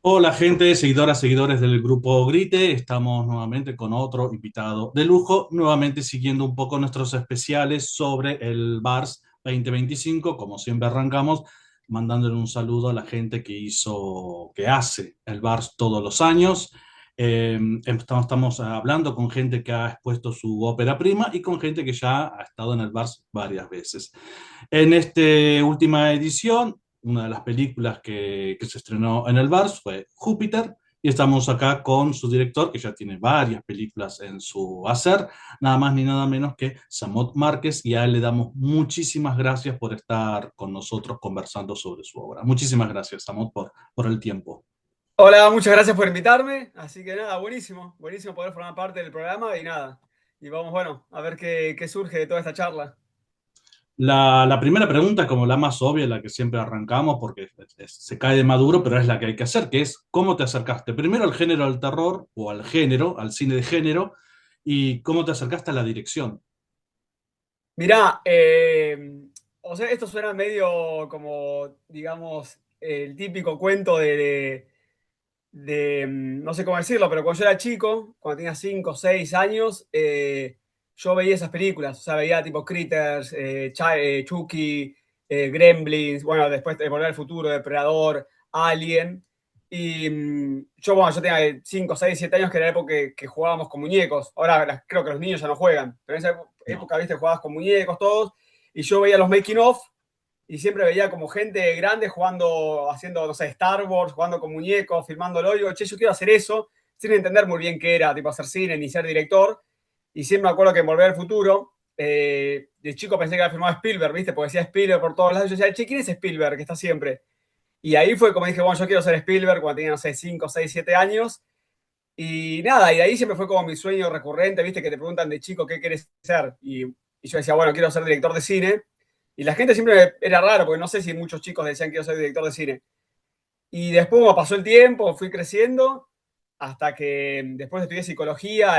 Hola gente, seguidoras, seguidores del grupo Grite, estamos nuevamente con otro invitado de lujo, nuevamente siguiendo un poco nuestros especiales sobre el Bars 2025, como siempre arrancamos mandándole un saludo a la gente que hace el Bars todos los años. Estamos hablando con gente que ha expuesto su ópera prima y con gente que ya ha estado en el Bars varias veces. En esta última edición, una de las películas que se estrenó en el Vars fue Júpiter, y estamos acá con su director, que ya tiene varias películas en su hacer, nada más ni nada menos que Samot Márquez, y a él le damos muchísimas gracias por estar con nosotros conversando sobre su obra. Muchísimas gracias, Samot, por el tiempo. Hola, muchas gracias por invitarme. Así que nada, buenísimo, buenísimo poder formar parte del programa y nada. Y vamos, bueno, a ver qué surge de toda esta charla. La primera pregunta es como la más obvia, la que siempre arrancamos, porque se cae de maduro, pero es la que hay que hacer, que es ¿cómo te acercaste primero al género del terror o al género, al cine de género, y cómo te acercaste a la dirección? Mirá, o sea, esto suena medio como, digamos, el típico cuento no sé cómo decirlo, pero cuando yo era chico, cuando tenía 5 o 6 años, yo veía esas películas, o sea, veía tipo Critters, Chucky, Gremlins, bueno, después de Volver al Futuro, Depredador, Alien, y yo, bueno, yo tenía 5 6 7 años, que era la época que jugábamos con muñecos, ahora creo que los niños ya no juegan, pero en esa No. época, viste, jugabas con muñecos todos, y yo veía los making of, y siempre veía como gente grande jugando, haciendo, no sé, Star Wars, jugando con muñecos, filmándolo. Y digo, che, yo quiero hacer eso, sin entender muy bien qué era, tipo hacer cine ni ser director. Y siempre me acuerdo que en Volver al Futuro, de chico pensé que había filmado Spielberg, ¿viste? Porque decía Spielberg por todos lados. Y yo decía, che, ¿quién es Spielberg que está siempre? Y ahí fue como dije, bueno, yo quiero ser Spielberg cuando tenía, no sé, 5 6 7 años. Y nada, y de ahí siempre fue como mi sueño recurrente, ¿viste? Que te preguntan de chico qué querés ser. Y yo decía, bueno, quiero ser director de cine. Y la gente siempre era raro, porque no sé si muchos chicos decían que quiero ser director de cine. Y después, como pasó el tiempo, fui creciendo, hasta que después estudié psicología,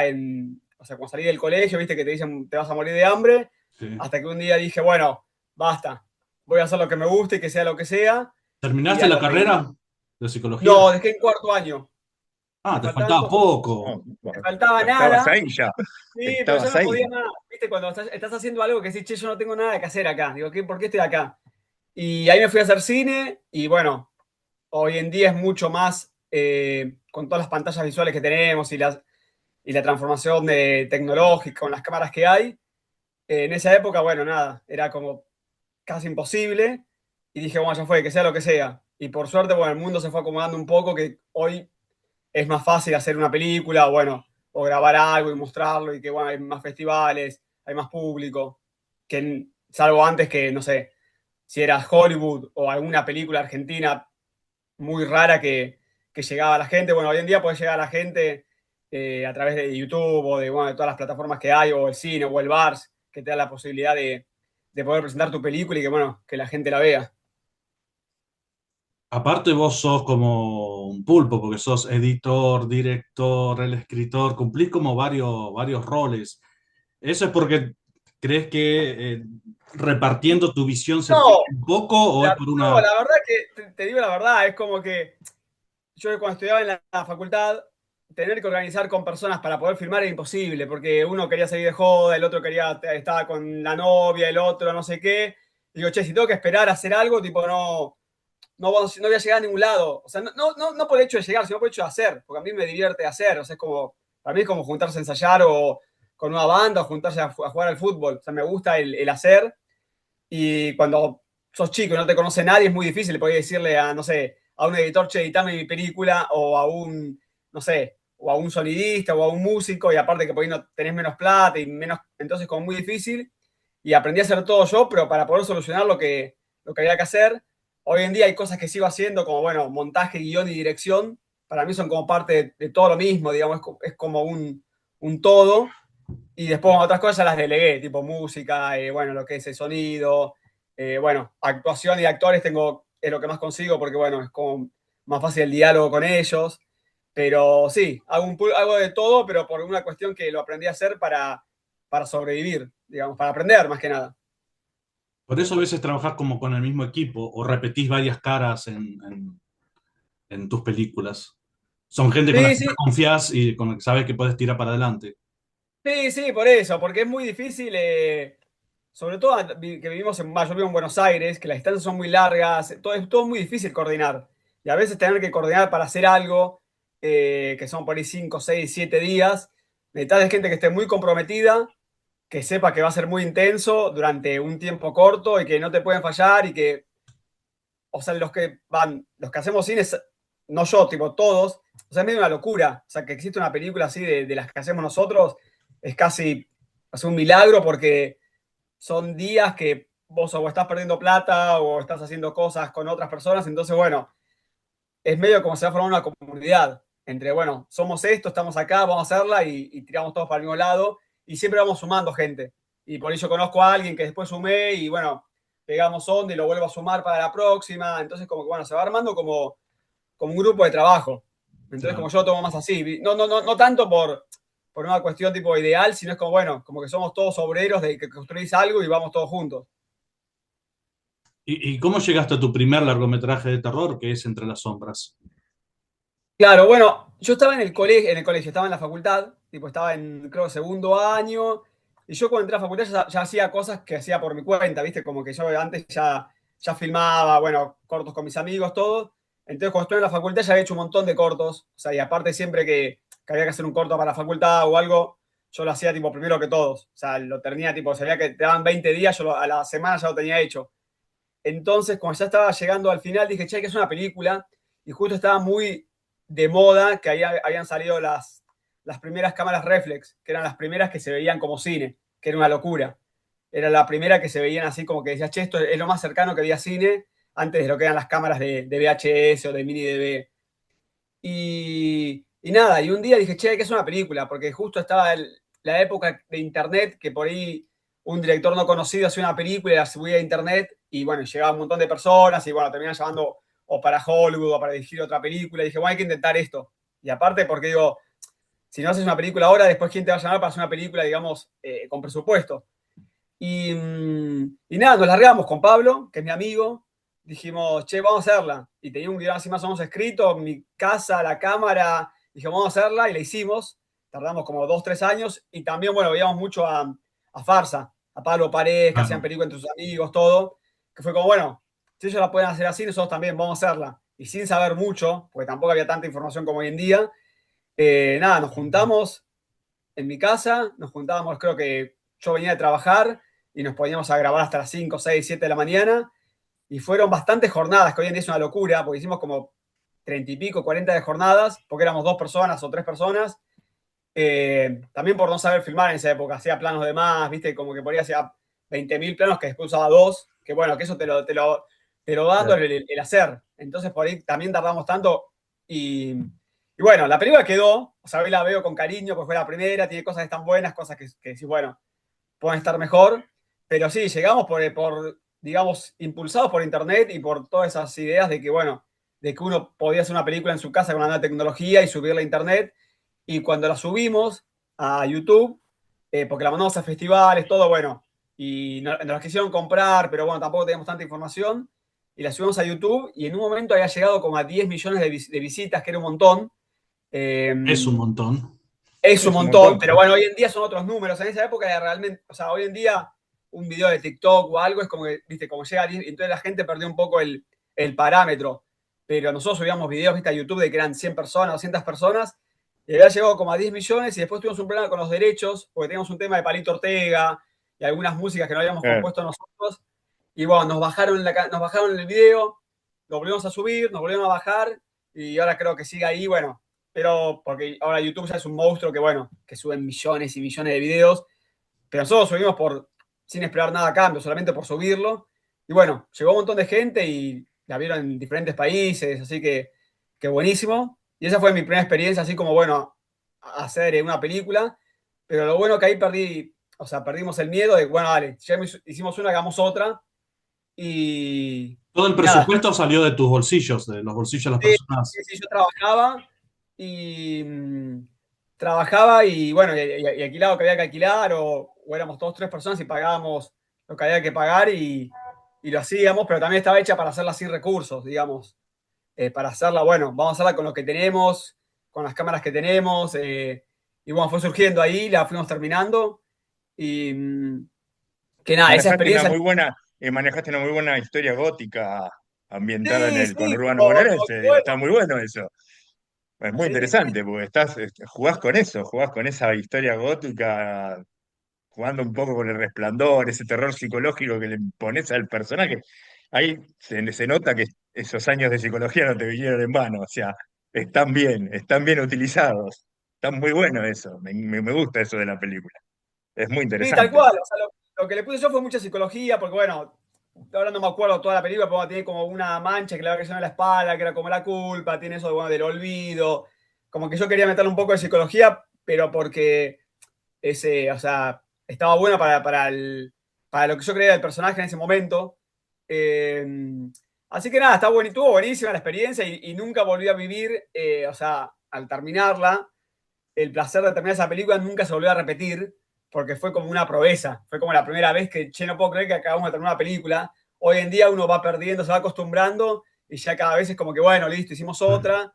o sea, cuando salí del colegio, viste que te dicen te vas a morir de hambre, Sí. hasta que un día dije, bueno, basta, voy a hacer lo que me guste y que sea lo que sea. Y ¿Terminaste a la los 20, carrera de psicología? no, dejé en cuarto año, Ah, me te faltaban faltaba 2 materias, poco. No, me bueno, faltaba pero estabas nada. ahí ya, Sí, pero ya estabas no podía ahí. más. Viste, cuando estás haciendo algo que decís, che, yo no tengo nada que hacer acá. Digo, ¿por qué estoy acá? Y ahí me fui a hacer cine y bueno, hoy en día es mucho más con todas las pantallas visuales que tenemos y la transformación tecnológica con las cámaras que hay. En esa época, bueno, nada, era como casi imposible y dije, bueno, ya fue, que sea lo que sea. Y por suerte, bueno, el mundo se fue acomodando un poco, que hoy es más fácil hacer una película, bueno, o grabar algo y mostrarlo y que, bueno, hay más festivales, hay más público, que salvo antes que, no sé, si era Hollywood o alguna película argentina muy rara que llegaba a la gente. Bueno, hoy en día puede llegar a la gente a través de YouTube o de, bueno, de todas las plataformas que hay, o el cine o el Vars, que te da la posibilidad de poder presentar tu película y que, bueno, que la gente la vea. Aparte vos sos como un pulpo, porque sos editor, director, el escritor, cumplís como varios roles. ¿Eso es porque crees que repartiendo tu visión se pierde No, un poco o es por no, una... la verdad que te digo la verdad, es como que yo cuando estudiaba en la facultad, tener que organizar con personas para poder filmar era imposible, porque uno quería salir de joda, el otro quería, estaba con la novia, el otro no sé qué. Digo, che, si tengo que esperar a hacer algo, tipo, no voy a llegar a ningún lado. O sea, no por el hecho de llegar, sino por el hecho de hacer, porque a mí me divierte hacer. O sea, es como, para mí es como juntarse a ensayar o con una banda o juntarse a jugar al fútbol. O sea, me gusta el hacer. Y cuando sos chico y no te conoce nadie, es muy difícil poder decirle a, no sé, a un editor, che, editame mi película, o a un, no sé, o a un sonidista, o a un músico, y aparte que por ahí no tenés menos plata y menos, entonces como muy difícil. Y aprendí a hacer todo yo, pero para poder solucionar lo que había que hacer. Hoy en día hay cosas que sigo haciendo, como, bueno, montaje, guión y dirección. Para mí son como parte de todo lo mismo, digamos, es como un todo. Y después otras cosas las delegué, tipo música, bueno, lo que es el sonido, bueno, actuación y actores es lo que más consigo porque, bueno, es como más fácil el diálogo con ellos. Pero sí, hago de todo, pero por una cuestión que lo aprendí a hacer para sobrevivir, digamos, para aprender más que nada. Por eso a veces trabajás como con el mismo equipo o repetís varias caras en tus películas. Son gente con la Sí, que sí, confías y con la que sabes que puedes tirar para adelante. sí, sí, por eso, porque es muy difícil, sobre todo que vivimos yo vivo en Buenos Aires, que las distancias son muy largas, es todo muy difícil coordinar. Y a veces tener que coordinar para hacer algo, que son por ahí 5, 6, 7 días, necesitas de gente que esté muy comprometida, que sepa que va a ser muy intenso durante un tiempo corto y que no te pueden fallar y que, o sea, los que hacemos cine, no yo, tipo todos, o sea, es medio una locura. O sea, que existe una película así de las que hacemos nosotros, es casi un milagro porque son días que vos o estás perdiendo plata o estás haciendo cosas con otras personas, entonces, bueno, es medio como se va a formar una comunidad entre, bueno, somos esto, estamos acá, vamos a hacerla y tiramos todos para el mismo lado y siempre vamos sumando gente. Y por eso conozco a alguien que después sumé y bueno, pegamos onda y lo vuelvo a sumar para la próxima. Entonces, como que bueno, se va armando como un grupo de trabajo. Entonces, como Claro. yo lo tomo más así. No tanto por una cuestión tipo ideal, sino es como, bueno, como que somos todos obreros de que construís algo y vamos todos juntos. Y cómo llegaste a tu primer largometraje de terror, que es Entre las sombras? Claro, bueno, yo estaba en el colegio, estaba en la facultad, tipo estaba en, creo, segundo año, y yo cuando entré a la facultad ya hacía cosas que hacía por mi cuenta, ¿viste? Como que yo antes ya filmaba, bueno, cortos con mis amigos, todo. Entonces, cuando estuve en la facultad ya había hecho un montón de cortos, o sea, y aparte siempre que había que hacer un corto para la facultad o algo, yo lo hacía tipo primero que todos, o sea, lo tenía tipo, sabía que te daban 20 días, a la semana ya lo tenía hecho. Entonces, cuando ya estaba llegando al final, dije, che, que es una película, y justo estaba muy de moda que ahí habían salido las primeras cámaras reflex, que eran las primeras que se veían como cine, que era una locura. Era la primera que se veían así como que decías, che, esto es lo más cercano que había cine antes de lo que eran las cámaras de VHS o de mini DV. Y nada, y un día dije, che, que es una película, porque justo estaba la época de internet, que por ahí un director no conocido hacía una película y la subía a internet, y bueno, llegaba un montón de personas, y bueno, terminan llamando o para Hollywood o para dirigir otra película, y dije, bueno, hay que intentar esto. Y aparte, porque digo, si no haces una película ahora, después quién te va a llamar para hacer una película, digamos, con presupuesto. Y nada, nos largamos con Pablo, que es mi amigo. Dijimos, che, vamos a hacerla. Y tenía un guión así más o menos escrito, mi casa, la cámara. Dijimos, vamos a hacerla y la hicimos. Tardamos como 2, 3 años. Y también, bueno, veíamos mucho a Farsa, a Pablo Paredes, que hacían Claro. películas entre sus amigos, todo. Que fue como, bueno, si ellos la pueden hacer así, nosotros también vamos a hacerla. Y sin saber mucho, porque tampoco había tanta información como hoy en día, nada, nos juntamos en mi casa, nos juntábamos, creo que yo venía de trabajar y nos poníamos a grabar hasta las 5 6 7 de la mañana y fueron bastantes jornadas, que hoy en día es una locura, porque hicimos como 30 y pico, 40 de jornadas, porque éramos 2 personas o 3 personas. También por no saber filmar en esa época, hacía planos de más, viste, como que ponía hacía 20.000 planos que después usaba dos, que bueno, que eso te lo va dando Claro. el hacer. Entonces por ahí también tardamos tanto y bueno, la película quedó, o sea, hoy la veo con cariño, pues fue la primera, tiene cosas que están buenas, cosas que decís, bueno, pueden estar mejor, pero sí, llegamos digamos, impulsados por internet y por todas esas ideas de que, bueno, de que uno podía hacer una película en su casa con una nueva tecnología y subirla a internet, y cuando la subimos a YouTube, porque la mandamos a festivales, todo bueno, y nos la quisieron comprar, pero bueno, tampoco teníamos tanta información, y la subimos a YouTube, y en un momento había llegado como a 10 millones de visitas, que era un montón. Eh, Es un montón. es un Es un montón, montón, pero sí. bueno, hoy en día son otros números. En esa época era realmente, o sea, hoy en día un video de TikTok o algo es como que, viste, como llega a 10, entonces la gente perdió un poco el parámetro. Pero nosotros subíamos videos, viste, a YouTube de que eran 100 personas, 200 personas, y había llegado como a 10 millones y después tuvimos un problema con los derechos, porque teníamos un tema de Palito Ortega y algunas músicas que no habíamos Claro. compuesto nosotros. Y bueno, nos bajaron el video, lo volvimos a subir, nos volvieron a bajar, y ahora creo que sigue ahí, bueno, pero porque ahora YouTube ya es un monstruo que, bueno, que suben millones y millones de videos, pero nosotros subimos sin esperar nada a cambio, solamente por subirlo. Y bueno, llegó un montón de gente y la vieron en diferentes países, así que buenísimo. Y esa fue mi primera experiencia, así como, bueno, hacer una película. Pero lo bueno que ahí o sea, perdimos el miedo de, bueno, dale, ya hicimos una, hagamos otra. Y, Todo el y nada, presupuesto salió de tus bolsillos, de los bolsillos de las sí, personas. sí, sí, yo trabajaba y trabajaba y bueno, y alquilaba lo que había que alquilar o éramos 2, 3 personas y pagábamos lo que había que pagar y lo hacíamos, pero también estaba hecha para hacerla sin recursos, digamos. para hacerla, bueno, vamos a hacerla con lo que tenemos, con las cámaras que tenemos, y bueno, fue surgiendo ahí, la fuimos terminando, y que nada, esa Manejaste una experiencia... muy buena, manejaste una muy buena historia gótica ambientada en Sí, el sí, conurbano como bonaerense. que Digo, está bueno, muy bueno eso. Es muy sí, sí, interesante porque jugás con eso, jugás con esa historia gótica, jugando un poco con el resplandor, ese terror psicológico que le pones al personaje. Ahí se nota que esos años de psicología no te vinieron en vano, o sea, están bien utilizados. Está muy bueno eso, me gusta eso de la película. Es muy sí, tal interesante. cual, o sea, lo que le puse yo fue mucha psicología, porque bueno, ahora no me acuerdo toda la película, pero tiene como una mancha que le va creciendo en la espalda, que era como la culpa, tiene eso de, bueno, del olvido, como que yo quería meterle un poco de psicología, pero porque ese, o sea, estaba bueno para lo que yo creía del personaje en ese momento. Eh, Así que nada, está bueno, estuvo buenísima la experiencia y nunca volví a vivir, o sea, al terminarla, el placer de terminar esa película nunca se volvió a repetir, porque fue como una proeza, fue como la primera vez que, che, no puedo creer que acabamos de terminar una película. Hoy en día uno va perdiendo, se va acostumbrando y ya cada vez es como que, bueno, listo, hicimos otra,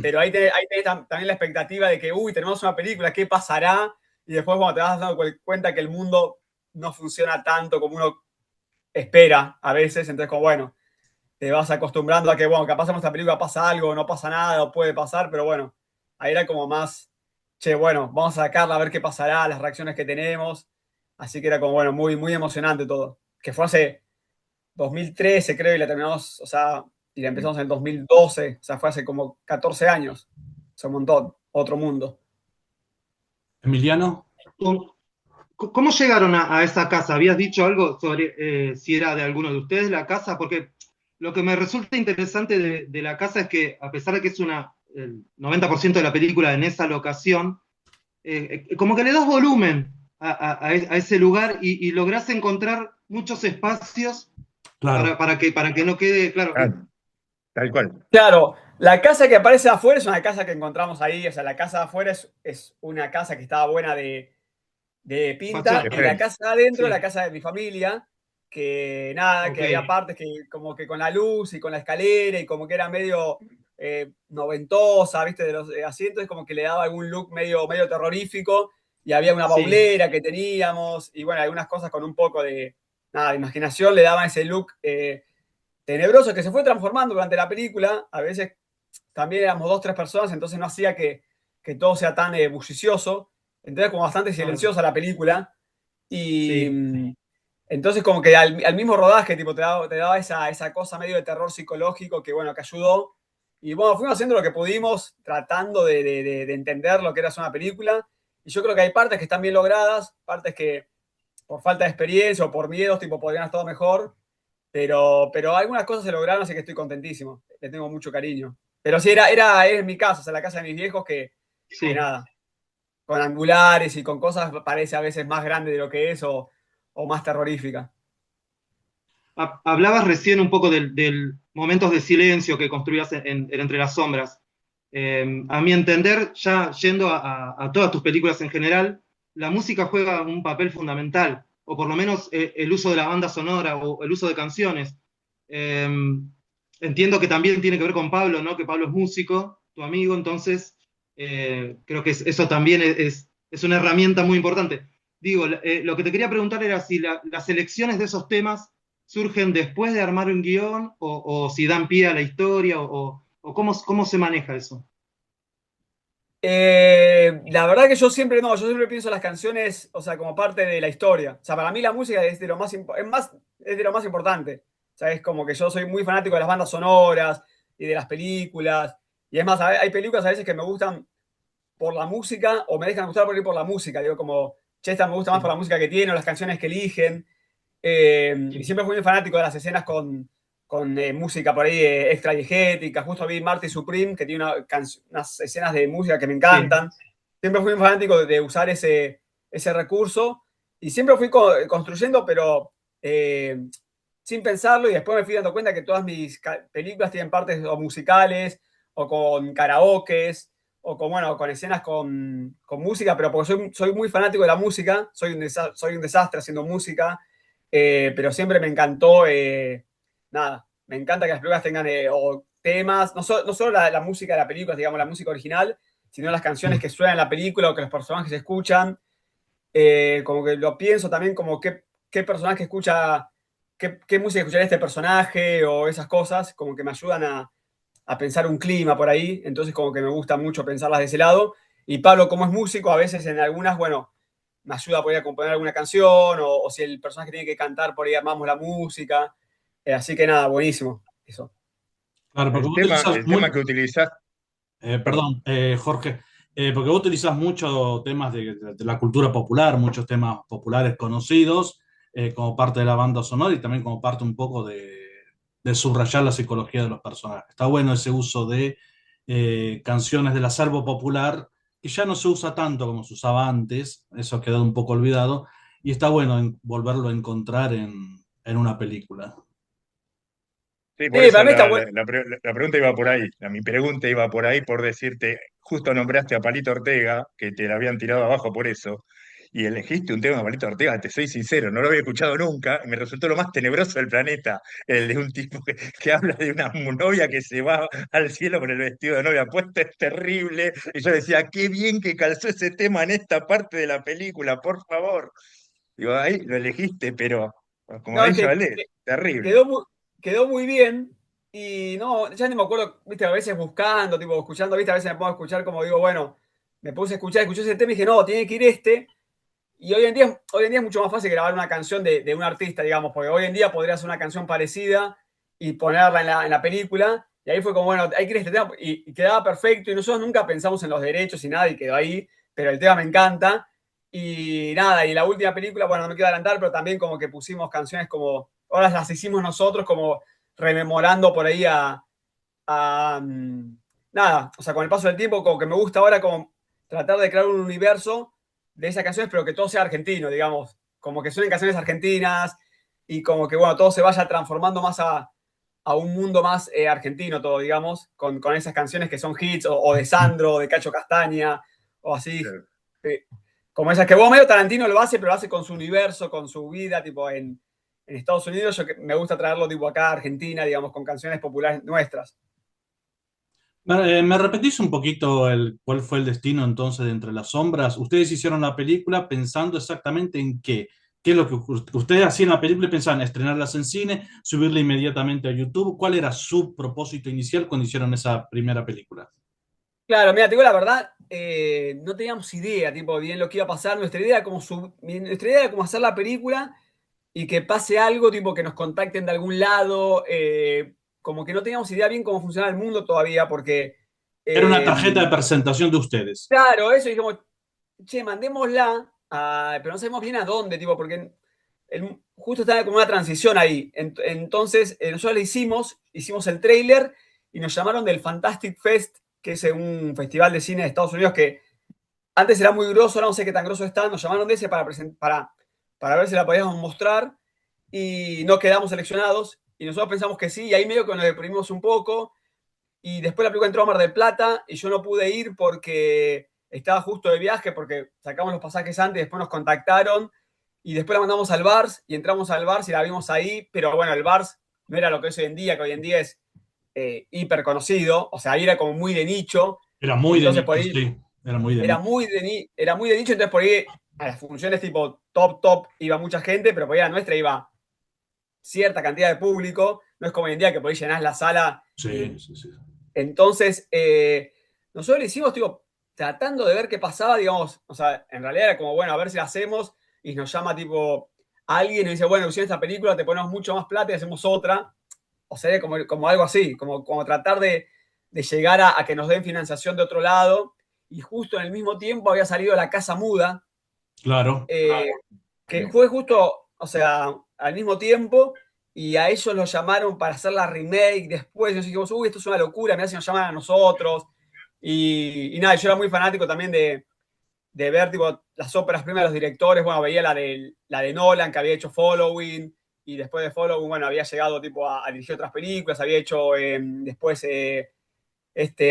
pero ahí tenés también la expectativa de que, uy, tenemos una película, ¿qué pasará? Y después cuando te vas dando cuenta que el mundo no funciona tanto como uno espera a veces, entonces como, bueno, te vas acostumbrando a que, bueno, capaz en esta película pasa algo, no pasa nada, o puede pasar, pero bueno, ahí era como más, che, bueno, vamos a sacarla a ver qué pasará, las reacciones que tenemos. Así que era como, bueno, muy, muy emocionante todo. Que fue hace 2013, creo, y la terminamos, o sea, y la empezamos en el 2012, o sea, fue hace como 14 años. O sea, un montón, otro mundo. Emiliano. ¿Cómo cómo llegaron a esa casa? ¿Habías dicho algo sobre si era de alguno de ustedes la casa? Porque lo que me resulta interesante de la casa es que, a pesar de que es el 90% de la película en esa locación, como que le das volumen a ese lugar y lográs encontrar muchos espacios Claro, para que no quede claro Ah, que... tal cual. Claro, la casa que aparece afuera es una casa que encontramos ahí, o sea, la casa de afuera es una casa que estaba buena de pinta, y la Facciones. casa de adentro es la Sí, casa de mi familia, que nada, ok. que había partes que como que con la luz y con la escalera y como que era medio noventosa, viste, de los asientos, como que le daba algún look medio terrorífico, y había una Sí, baulera que teníamos, y bueno, algunas cosas con un poco nada, de imaginación le daban ese look tenebroso que se fue transformando durante la película. A veces también éramos dos, tres personas, entonces no hacía que todo sea tan bullicioso. Entonces, como bastante claro. silenciosa la película. Y Sí. entonces, como que al mismo rodaje, tipo, te daba esa cosa medio de terror psicológico que, bueno, que ayudó. Y bueno, fuimos haciendo lo que pudimos, tratando de entender lo que era una película. Y yo creo que hay partes que están bien logradas, partes que por falta de experiencia o por miedos, tipo, podrían estar mejor. Pero algunas cosas se lograron, así que estoy contentísimo. Le tengo mucho cariño. Pero sí, era mi casa, o sea, la casa de mis viejos que Sí. nada, con angulares y con cosas parece a veces más grande de lo que es o más terrorífica. Hablabas recién un poco del momentos de silencio que construías en Entre las Sombras. A mi entender, ya yendo a todas tus películas en general, la música juega un papel fundamental, o por lo menos el uso de la banda sonora o el uso de canciones. Eh, Entiendo que también tiene que ver con Pablo, ¿no? Que Pablo es músico, tu amigo, entonces creo que eso también es una herramienta muy importante. Digo, lo que te quería preguntar era si las elecciones de esos temas surgen después de armar un guión o si dan pie a la historia o cómo se maneja eso. La verdad que yo siempre pienso las canciones, o sea, como parte de la historia. O sea, para mí la música es de lo es de lo más importante. O sea, es como que yo soy muy fanático de las bandas sonoras y de las películas. Y es más, hay películas a veces que me gustan por la música o me dejan gustar por la música. Digo, como, che, esta me gusta más por Sí, la música que tiene o las canciones que eligen. Y sí, siempre fui muy fanático de las escenas con música por ahí extra diegética. Justo vi Marty Supreme, que tiene unas escenas de música que me sí, encantan. Siempre fui muy fanático de usar ese recurso y siempre fui construyendo, pero sin pensarlo. Y después me fui dando cuenta que todas mis películas tienen partes o musicales o con karaokes o bueno, con escenas con música, pero porque soy muy fanático de la música, soy un desastre haciendo música, pero siempre me encantó, nada, me encanta que las películas tengan o temas, no solo la música de la película, digamos, la música original, sino las canciones que suenan en la película o que los personajes escuchan. Como que lo pienso también como qué personaje escucha, qué música escucharía este personaje o esas cosas, como que me ayudan a pensar un clima por ahí, entonces como que me gusta mucho pensarlas de ese lado. Y Pablo, como es músico, a veces en algunas, bueno, me ayuda a poder componer alguna canción o si el personaje tiene que cantar, por ahí armamos la música. Así que nada, buenísimo. Eso. Claro, porque vos utilizas El tema que utilizás, perdón. perdón, Jorge, porque vos utilizas muchos temas de la cultura popular, muchos temas populares conocidos, como parte de la banda sonora y también como parte un poco de subrayar la psicología de los personajes. Está bueno ese uso de canciones del acervo popular, que ya no se usa tanto como se usaba antes, eso ha quedado un poco olvidado, y está bueno volverlo a encontrar en una película. Sí, por Sí, eso para mí está bueno. la pregunta iba por ahí. Mi pregunta iba por ahí por decirte, justo nombraste a Palito Ortega, que te la habían tirado abajo por eso, y elegiste un tema de Palito Ortega, te soy sincero, no lo había escuchado nunca, y me resultó lo más tenebroso del planeta, el de un tipo que habla de una novia que se va al cielo con el vestido de novia puesto, es terrible, y yo decía, qué bien que calzó ese tema en esta parte de la película, por favor. Digo, ahí lo elegiste, pero como No, es dice que Valés, terrible. quedó muy, quedó muy bien. Y no, ya ni me acuerdo, viste, a veces buscando, tipo, escuchando, viste, a veces me pongo a escuchar como digo, bueno, me puse a escuchar, escuché ese tema y dije, no, tiene que ir este. Y hoy en día es mucho más fácil grabar una canción de un artista, digamos, porque hoy en día podría hacer una canción parecida y ponerla en la película. Y ahí fue como, bueno, hay que ir a este tema. Y quedaba perfecto. Y nosotros nunca pensamos en los derechos y nada, y quedó ahí. Pero el tema me encanta. Y nada, y la última película, bueno, no me quiero adelantar, pero también como que pusimos canciones como, ahora las hicimos nosotros, como rememorando por ahí nada, o sea, con el paso del tiempo, como que me gusta ahora como tratar de crear un universo de esas canciones, pero que todo sea argentino, digamos, como que suenen canciones argentinas y como que, bueno, todo se vaya transformando más a un mundo más argentino, todo, digamos, con esas canciones que son hits, o de Sandro, o de Cacho Castaña, o así. Eh, Como esas que vos medio Tarantino lo hace, pero lo hace con su universo, con su vida, tipo en Estados Unidos. Me gusta traerlo tipo acá a Argentina, digamos, con canciones populares nuestras. ¿Me repetís un poquito cuál fue el destino entonces de Entre las Sombras? Ustedes hicieron la película pensando exactamente en qué. ¿Qué es lo que ustedes hacían la película y pensaban estrenarlas en cine, subirla inmediatamente a YouTube? ¿Cuál era su propósito inicial cuando hicieron esa primera película? Claro, mira, te digo la verdad, no teníamos idea, tipo, bien lo que iba a pasar. Nuestra idea era como hacer la película y que pase algo, tipo, que nos contacten de algún lado. Como que no teníamos idea bien cómo funciona el mundo todavía, porque, Era una eh, tarjeta de presentación de ustedes. claro, eso, y dijimos, che, mandémosla, pero no sabemos bien a dónde, tipo, porque justo estaba como una transición ahí. Entonces, nosotros le hicimos el tráiler y nos llamaron del Fantastic Fest, que es un festival de cine de Estados Unidos que antes era muy grosso, ahora no sé qué tan grosso está. Nos llamaron de ese para ver si la podíamos mostrar y no quedamos seleccionados. Y nosotros pensamos que sí, y ahí medio que nos deprimimos un poco. Y después la película entró a Mar del Plata y yo no pude ir porque estaba justo de viaje, porque sacamos los pasajes antes, después nos contactaron y después la mandamos al Vars y entramos al Vars y la vimos ahí, pero bueno, el Vars no era lo que es hoy en día, que hoy en día es hiper conocido, o sea, ahí era como muy de nicho, Era muy de entonces por nicho, ahí sí. Era muy de nicho. era muy de nicho, entonces por ahí a las funciones tipo top iba mucha gente, pero por ahí a la nuestra iba cierta cantidad de público, no es como hoy en día que por ahí llenás la sala Sí, y sí, sí. entonces, nosotros lo hicimos, tipo, tratando de ver qué pasaba, digamos, o sea, en realidad era como, bueno, a ver si la hacemos, y nos llama, tipo, alguien y dice, bueno, hicimos esta película, te ponemos mucho más plata y hacemos otra, o sea, como algo así, como tratar de llegar a que nos den financiación de otro lado, y justo en el mismo tiempo había salido La Casa Muda, Claro. eh, que fue justo, o sea, al mismo tiempo, y a ellos los llamaron para hacer la remake después. Y nos dijimos, uy, esto es una locura, mirá si nos llaman a nosotros. Y nada, yo era muy fanático también de ver tipo, las óperas primas de los directores. Bueno, veía la de Nolan, que había hecho Following, y después de Following, bueno, había llegado tipo a dirigir otras películas, había hecho después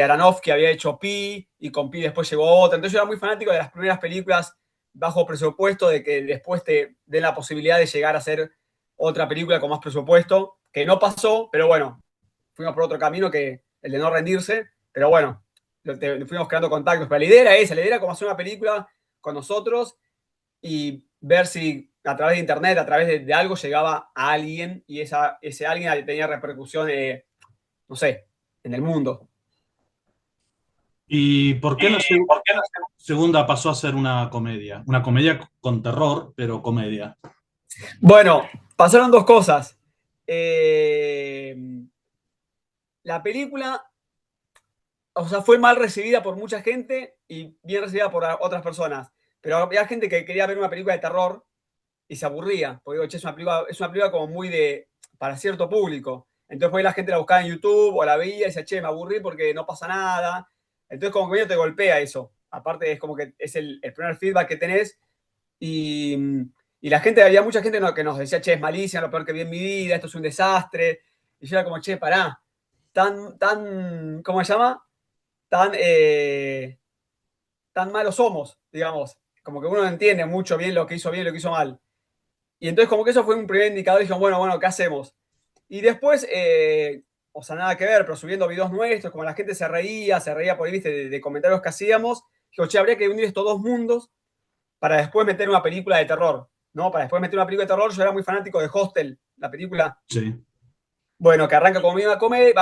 Aronofsky había hecho Pi, y con Pi después llegó otra. Entonces yo era muy fanático de las primeras películas bajo presupuesto, de que después te den la posibilidad de llegar a hacer otra película con más presupuesto, que no pasó, pero bueno, fuimos por otro camino que el de no rendirse, pero bueno, fuimos creando contactos. Pero la idea era esa, la idea era como hacer una película con nosotros y ver si a través de internet, a través de algo, llegaba a alguien y ese alguien tenía repercusión, no sé, en el mundo. ¿Y por qué la ¿Por qué no? segunda pasó a ser una comedia? Una comedia con terror, pero comedia. Bueno, pasaron dos cosas. La película, o sea, fue mal recibida por mucha gente y bien recibida por otras personas. Pero había gente que quería ver una película de terror y se aburría, porque digo, che, es una película como muy para cierto público. Entonces, pues la gente la buscaba en YouTube o la veía y decía, che, me aburrí porque no pasa nada. Entonces, como que medio te golpea eso. Aparte, es como que es el primer feedback que tenés. Y, y la gente, había mucha gente que nos decía, che, es malísima, lo peor que vi en mi vida, esto es un desastre. Y yo era como, che, pará, ¿cómo se llama? Tan, tan malos somos, digamos. Como que uno no entiende mucho bien lo que hizo bien y lo que hizo mal. Y entonces como que eso fue un primer indicador y dijimos, bueno, ¿qué hacemos? Y después, o sea, nada que ver, pero subiendo videos nuestros, como la gente se reía por ahí, viste, de comentarios que hacíamos, dijo, che, habría que unir estos dos mundos para después meter una película de terror, ¿no? Para después meter una película de terror, yo era muy fanático de Hostel, la película, Sí. bueno, que arranca como una comedia,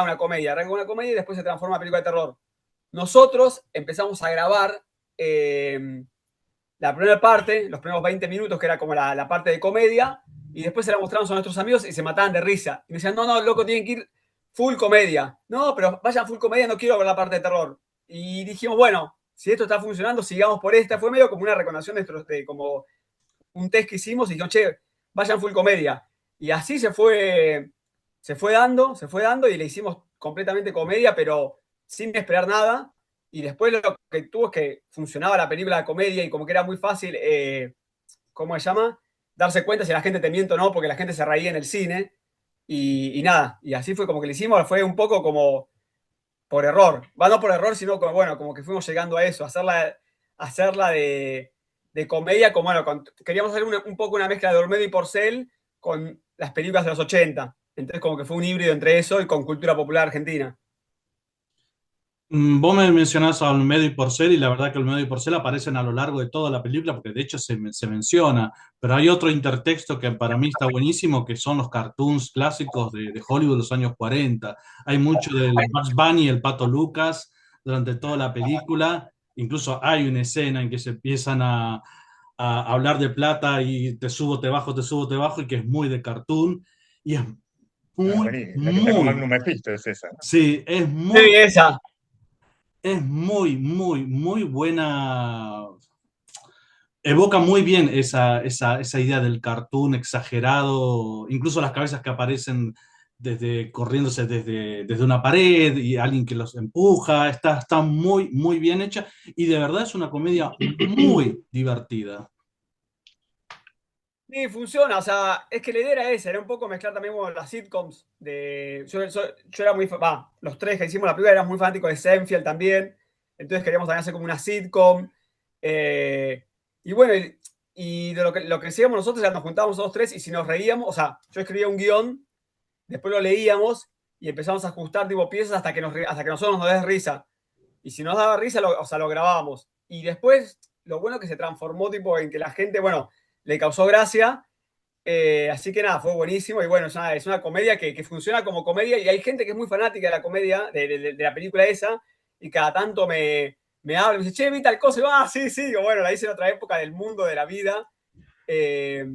arranca como una comedia y después se transforma en una película de terror. Nosotros empezamos a grabar la primera parte, los primeros 20 minutos, que era como la parte de comedia, y después se la mostramos a nuestros amigos y se mataban de risa. Y me decían, no, loco, tienen que ir full comedia. No, pero vayan full comedia, no quiero ver la parte de terror. Y dijimos, bueno, si esto está funcionando, sigamos por esta. Fue medio como una recomendación de como un test que hicimos y dijimos, che, vayan full comedia. Y así se fue dando y le hicimos completamente comedia, pero sin esperar nada. Y después lo que tuvo es que funcionaba la película de comedia y como que era muy fácil, ¿cómo se llama? Darse cuenta si la gente te miente o no, porque la gente se reía en el cine. Y nada, y así fue como que le hicimos, fue un poco como por error. Va, no por error, sino como, bueno, como que fuimos llegando a eso, hacerla de comedia, como bueno, queríamos hacer un poco una mezcla de Olmedo y Porcel con las películas de los 80. Entonces como que fue un híbrido entre eso y con cultura popular argentina. Vos me mencionás a Olmedo y Porcel y la verdad que Olmedo y Porcel aparecen a lo largo de toda la película porque de hecho se menciona, pero hay otro intertexto que para mí está buenísimo que son los cartoons clásicos de Hollywood de los años 40. Hay mucho del Bugs Bunny y el Pato Lucas durante toda la película, incluso hay una escena en que se empiezan a hablar de plata y te subo, te bajo, te subo, te bajo y que es muy de cartoon y es Ah, muy, buenísimo. La que está con muy, Magnum Mephisto es esa, ¿no? sí, Sí, esa. es muy, muy, muy buena. Evoca muy bien esa idea del cartoon exagerado, incluso las cabezas que aparecen corriéndose desde una pared y alguien que los empuja, está muy, muy bien hecha y de verdad es una comedia muy divertida. Sí, funciona, o sea, es que la idea era esa, era un poco mezclar también con las sitcoms yo era muy, los tres que hicimos la película éramos muy fanáticos de Seinfeld también, entonces queríamos también hacer como una sitcom, y bueno, y de lo que hacíamos nosotros era nos juntábamos los tres y si nos reíamos, o sea, yo escribía un guión, después lo leíamos y empezamos a ajustar tipo piezas hasta que nosotros nos dé risa, y si nos daba risa, o sea, lo grabábamos, y después lo bueno que se transformó tipo en que la gente, bueno, le causó gracia. Así que nada, fue buenísimo y bueno, es una comedia que funciona como comedia y hay gente que es muy fanática de la comedia, de la película esa, y cada tanto me habla, me dice, che, vi tal cosa, y yo, sí, sí, digo, bueno, la hice en otra época del mundo, de la vida, eh,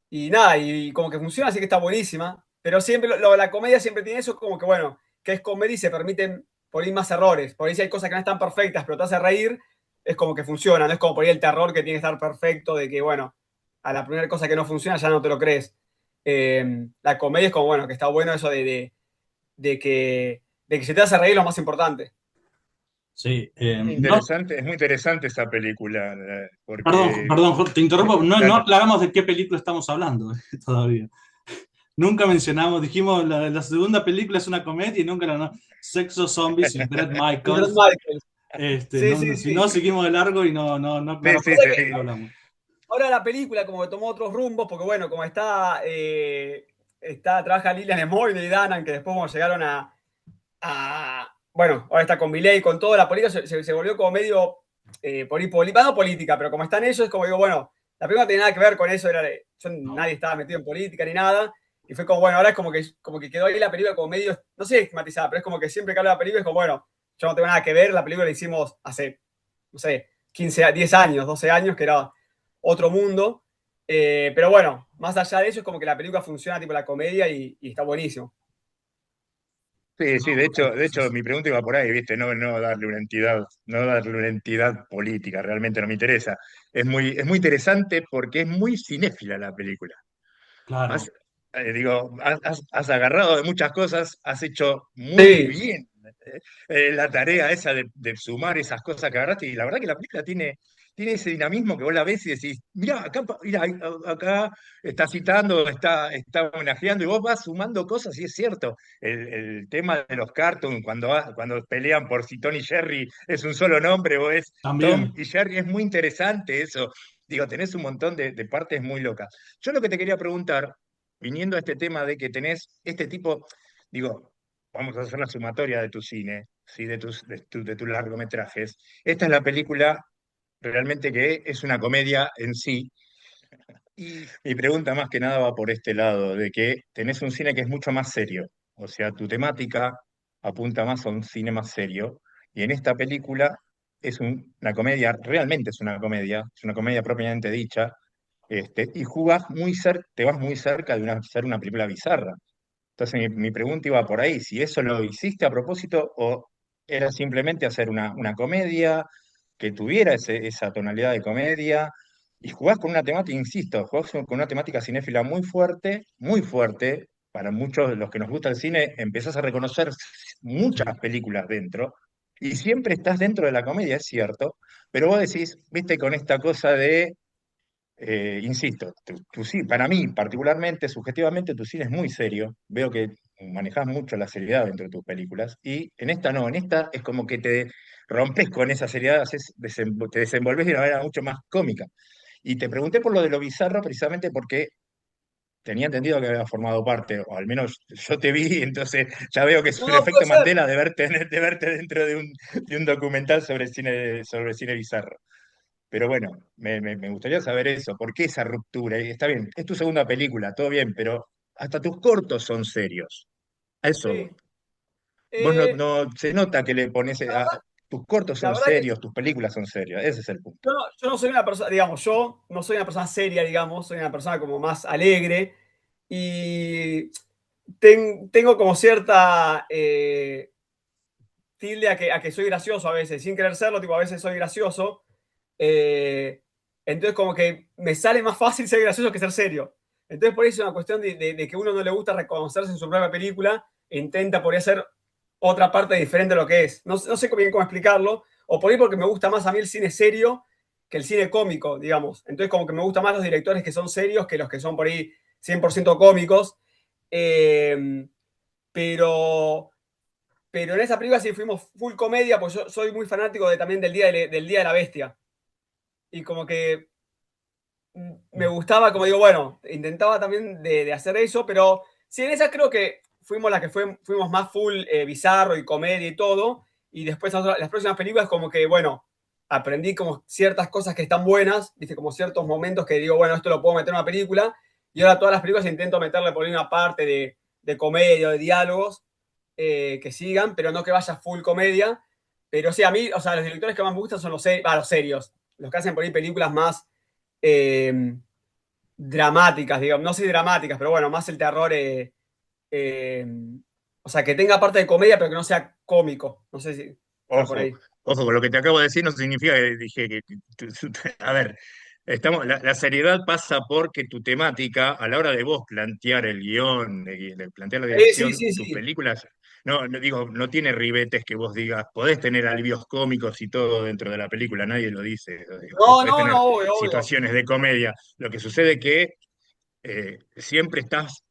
y nada, y como que funciona, así que está buenísima, pero siempre, la comedia siempre tiene eso como que bueno, que es comedia y se permiten por ahí más errores, por ahí si hay cosas que no están perfectas, pero te hace reír, es como que funciona, no es como por ahí el terror que tiene que estar perfecto, de que bueno, a la primera cosa que no funciona ya no te lo crees. La comedia es como, bueno, que está bueno eso de que se te hace reír lo más importante. Sí, no, Interesante, es muy interesante esa película, perdón, porque perdón, Jorge, te interrumpo, no dale. aclaramos de qué película estamos hablando todavía. Nunca mencionamos, dijimos la segunda película es una comedia y nunca la Sexo Zombies y Bret Y Bret Michaels. Michaels. Sí, sí, Si sí. no, seguimos de largo y no Sí, aclaramos sí, de Pasa qué que sí. película hablamos. ahora la película como que tomó otros rumbos, porque bueno, como trabaja Lilian Moyne y Danan, que después como llegaron bueno, ahora está con Milei, con toda la política, se volvió como medio no política, pero como están ellos, es como digo, bueno, la película no tenía nada que ver con eso, nadie estaba metido en política ni nada, y fue como, bueno, ahora es como que quedó ahí la película como medio, no sé, estigmatizada, pero es como que siempre que habla de la película es como, bueno, yo no tengo nada que ver, la película la hicimos hace, no sé, 10 años, 12 años, que era otro mundo, pero bueno, más allá de eso es como que la película funciona tipo la comedia y está buenísimo. Sí, sí, de Sí, hecho sí. mi pregunta iba por ahí, ¿viste? No, no darle una entidad, no darle una entidad política, realmente no me interesa. Es muy interesante porque es muy cinéfila la película. Has, Claro, has agarrado de muchas cosas, has hecho muy Sí, bien la tarea esa de sumar esas cosas que agarraste, y la verdad que la película tiene ese dinamismo que vos la ves y decís, mirá, acá, mirá, acá está citando, está homenajeando, y vos vas sumando cosas, y es cierto, el tema de los cartoons, cuando pelean por si Tom y Jerry es un solo nombre, o es Tom también. y Jerry, es muy interesante eso. Digo, tenés un montón de partes muy locas. Yo lo que te quería preguntar, viniendo a este tema de que tenés este tipo, digo, vamos a hacer la sumatoria de tu cine, ¿sí? De tus largometrajes. Esta es la película realmente que es una comedia en sí. Y mi pregunta más que nada va por este lado, de que tenés un cine que es mucho más serio. O sea, tu temática apunta más a un cine más serio. Y en esta película una comedia, realmente es una comedia propiamente dicha, y te vas muy cerca de ser una película bizarra. Entonces mi pregunta iba por ahí, si eso lo hiciste a propósito o era simplemente hacer una comedia que tuviera esa tonalidad de comedia, y jugás con una temática, insisto, jugás con una temática cinéfila muy fuerte, para muchos de los que nos gusta el cine, empezás a reconocer muchas Sí. películas dentro, y siempre estás dentro de la comedia, es cierto, pero vos decís, viste, con esta cosa de insisto, para mí particularmente, subjetivamente, tu cine es muy serio. Veo que manejas mucho la seriedad dentro de tus películas. Y en esta no, en esta es como que te rompes con esa seriedad, te desenvolves de una manera mucho más cómica. Y te pregunté por lo de lo bizarro precisamente porque tenía entendido que había formado parte, o al menos yo te vi, entonces ya veo que es un no, puede efecto ser. Mandela de verte dentro de un documental sobre cine bizarro. Pero bueno, me gustaría saber eso, ¿por qué esa ruptura? Y está bien, es tu segunda película, todo bien, pero hasta tus cortos son serios. A eso voy. Sí. Vos no, Eh, no se nota que le pones la verdad, tus cortos la son verdad que serios, tus películas son serias, ese es el punto. yo no soy una persona, digamos, yo no soy una persona seria, digamos, soy una persona como más alegre y tengo como cierta tilde a que soy gracioso a veces, sin querer serlo, tipo, a veces soy gracioso. eh, entonces como que me sale más fácil ser gracioso que ser serio. Entonces por eso es una cuestión de que a uno no le gusta reconocerse en su propia película e intenta por ahí hacer otra parte diferente de lo que es. No sé bien cómo explicarlo, o por ahí porque me gusta más a mí el cine serio que el cine cómico, digamos. Entonces como que me gustan más los directores que son serios que los que son por ahí 100% cómicos. Eh, pero, pero en esa película sí fuimos full comedia, pues yo soy muy fanático también del Día de la Bestia. Y como que me gustaba, como digo, bueno, intentaba también de hacer eso, pero sí, en esa creo que fuimos las que fuimos más full bizarro y comedia y todo. Y después las próximas películas como que, bueno, aprendí como ciertas cosas que están buenas, viste, como ciertos momentos que digo, bueno, esto lo puedo meter en una película. Y ahora todas las películas intento meterle por ahí una parte de comedia, de diálogos, que sigan, pero no que vaya full comedia. Pero sí, a mí, o sea, los directores que más me gustan son los serios, los que hacen por ahí películas más eh, dramáticas, digamos, no sé si dramáticas, pero bueno, más el terror, eh, o sea, que tenga parte de comedia, pero que no sea cómico, no sé si va por Ojo, ahí. ojo, con lo que te acabo de decir no significa que dije a ver, la seriedad pasa porque tu temática, a la hora de vos plantear el guión, de plantear la Sí, dirección, sí, tus sí. películas, no digo, no tiene ribetes que vos digas, podés tener alivios cómicos y todo dentro de la película, nadie lo dice, o No, podés no, tener no, obvio, obvio. situaciones de comedia. Lo que sucede que siempre estás,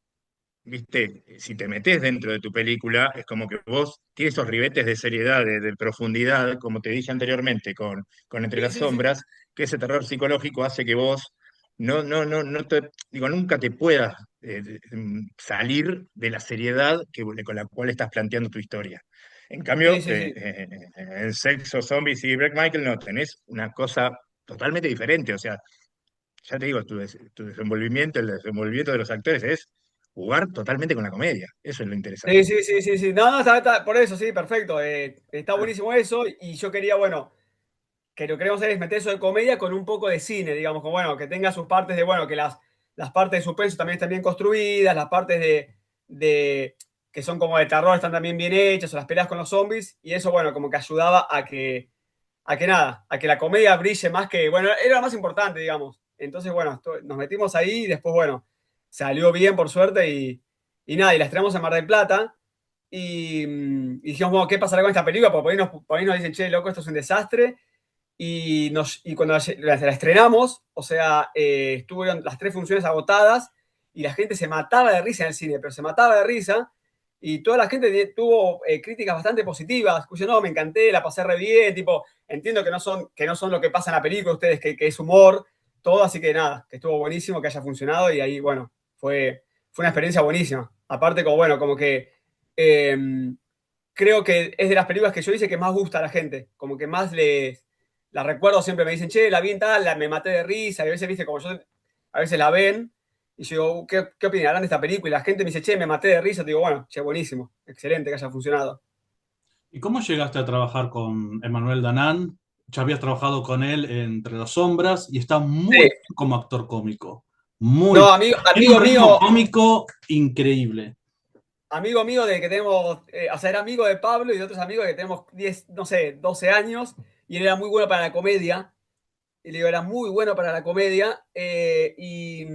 viste, si te metes dentro de tu película, es como que vos tienes esos ribetes de seriedad, de profundidad, como te dije anteriormente, con Entre Sí, las sí, sí. Sombras, que ese terror psicológico hace que vos no te, digo, nunca te puedas salir de la seriedad con la cual estás planteando tu historia. En cambio, Sí, sí, sí. en Sexo, Zombies y Break Michael no, tenés una cosa totalmente diferente. O sea, ya te digo, tu desenvolvimiento, el desenvolvimiento de los actores es jugar totalmente con la comedia. Eso es lo Sí, interesante. sí, sí, sí, sí. No, no, por eso, sí, perfecto. Está buenísimo eso. Y yo quería, bueno, que lo que queremos hacer es meter eso de comedia con un poco de cine, digamos, como bueno, que tenga sus partes de, bueno, que las partes de suspenso también están bien construidas, las partes de que son como de terror están también bien hechas, o las peleas con los zombies, y eso, bueno, como que ayudaba a que nada, a que la comedia brille más que, bueno, era lo más importante, digamos. Entonces, bueno, nos metimos ahí y después, bueno, salió bien por suerte y nada, y la estrenamos en Mar del Plata. Y dijimos, bueno, ¿qué pasará con esta película? Porque por ahí nos dicen, che, loco, esto es un desastre. Y cuando la estrenamos, o sea, estuvieron las 3 funciones agotadas y la gente se mataba de risa en el cine, pero se mataba de risa. Y toda la gente tuvo críticas bastante positivas. Escuché, no, me encanté, la pasé re bien. Tipo, entiendo que no son lo que pasa en la película, ustedes, que es humor, todo. Así que nada, que estuvo buenísimo, que haya funcionado. Y ahí, bueno, fue una experiencia buenísima. Aparte, como bueno, como que eh, creo que es de las películas que yo hice que más gusta a la gente. Como que más les la recuerdo, siempre me dicen, che, la vi en tal, me maté de risa, y a veces, viste, como yo, a veces la ven, y yo digo, ¿qué opinarán de esta película? Y la gente me dice, che, me maté de risa, te digo, bueno, che, buenísimo, excelente que haya funcionado. ¿Y cómo llegaste a trabajar con Emmanuel Danán? Ya habías trabajado con él en Entre las Sombras y está muy Sí. bien como actor cómico. Muy No, bien. Tiene un amigo ritmo mío, cómico increíble. amigo mío de que tenemos, o sea, era amigo de Pablo y de otros amigos que tenemos 10 no sé, 12 años, y él era muy bueno para la comedia, y le digo, era muy bueno para la comedia, y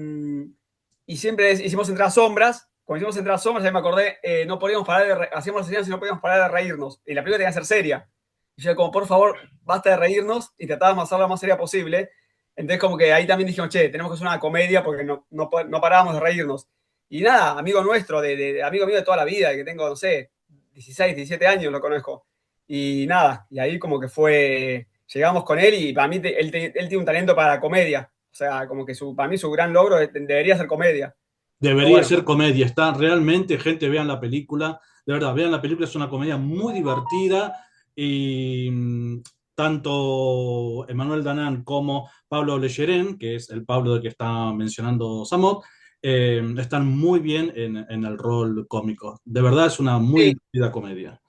siempre hicimos Entre las Sombras. Cuando hicimos Entre las Sombras, ahí me acordé, no podíamos parar hacíamos las escenas y no podíamos parar de reírnos. Y la película tenía que ser seria. Y yo, como, por favor, basta de reírnos, y tratábamos de hacerla lo más seria posible. Entonces, como que ahí también dijimos, che, tenemos que hacer una comedia porque no parábamos de reírnos. Y nada, amigo nuestro, amigo mío de toda la vida, que tengo, no sé, 16 17 años lo conozco. Y nada, y ahí como que llegamos con él y para mí él tiene un talento para la comedia. O sea, como que para mí su gran logro debería ser comedia. Pero Debería bueno, ser comedia. Está realmente, gente, vean la película. De verdad, vean la película, es una comedia muy divertida. Y tanto Emmanuel Danán como Pablo Lecheren, que es el Pablo del que está mencionando Samot, están muy bien en el rol cómico. De verdad, es una muy sí. divertida comedia.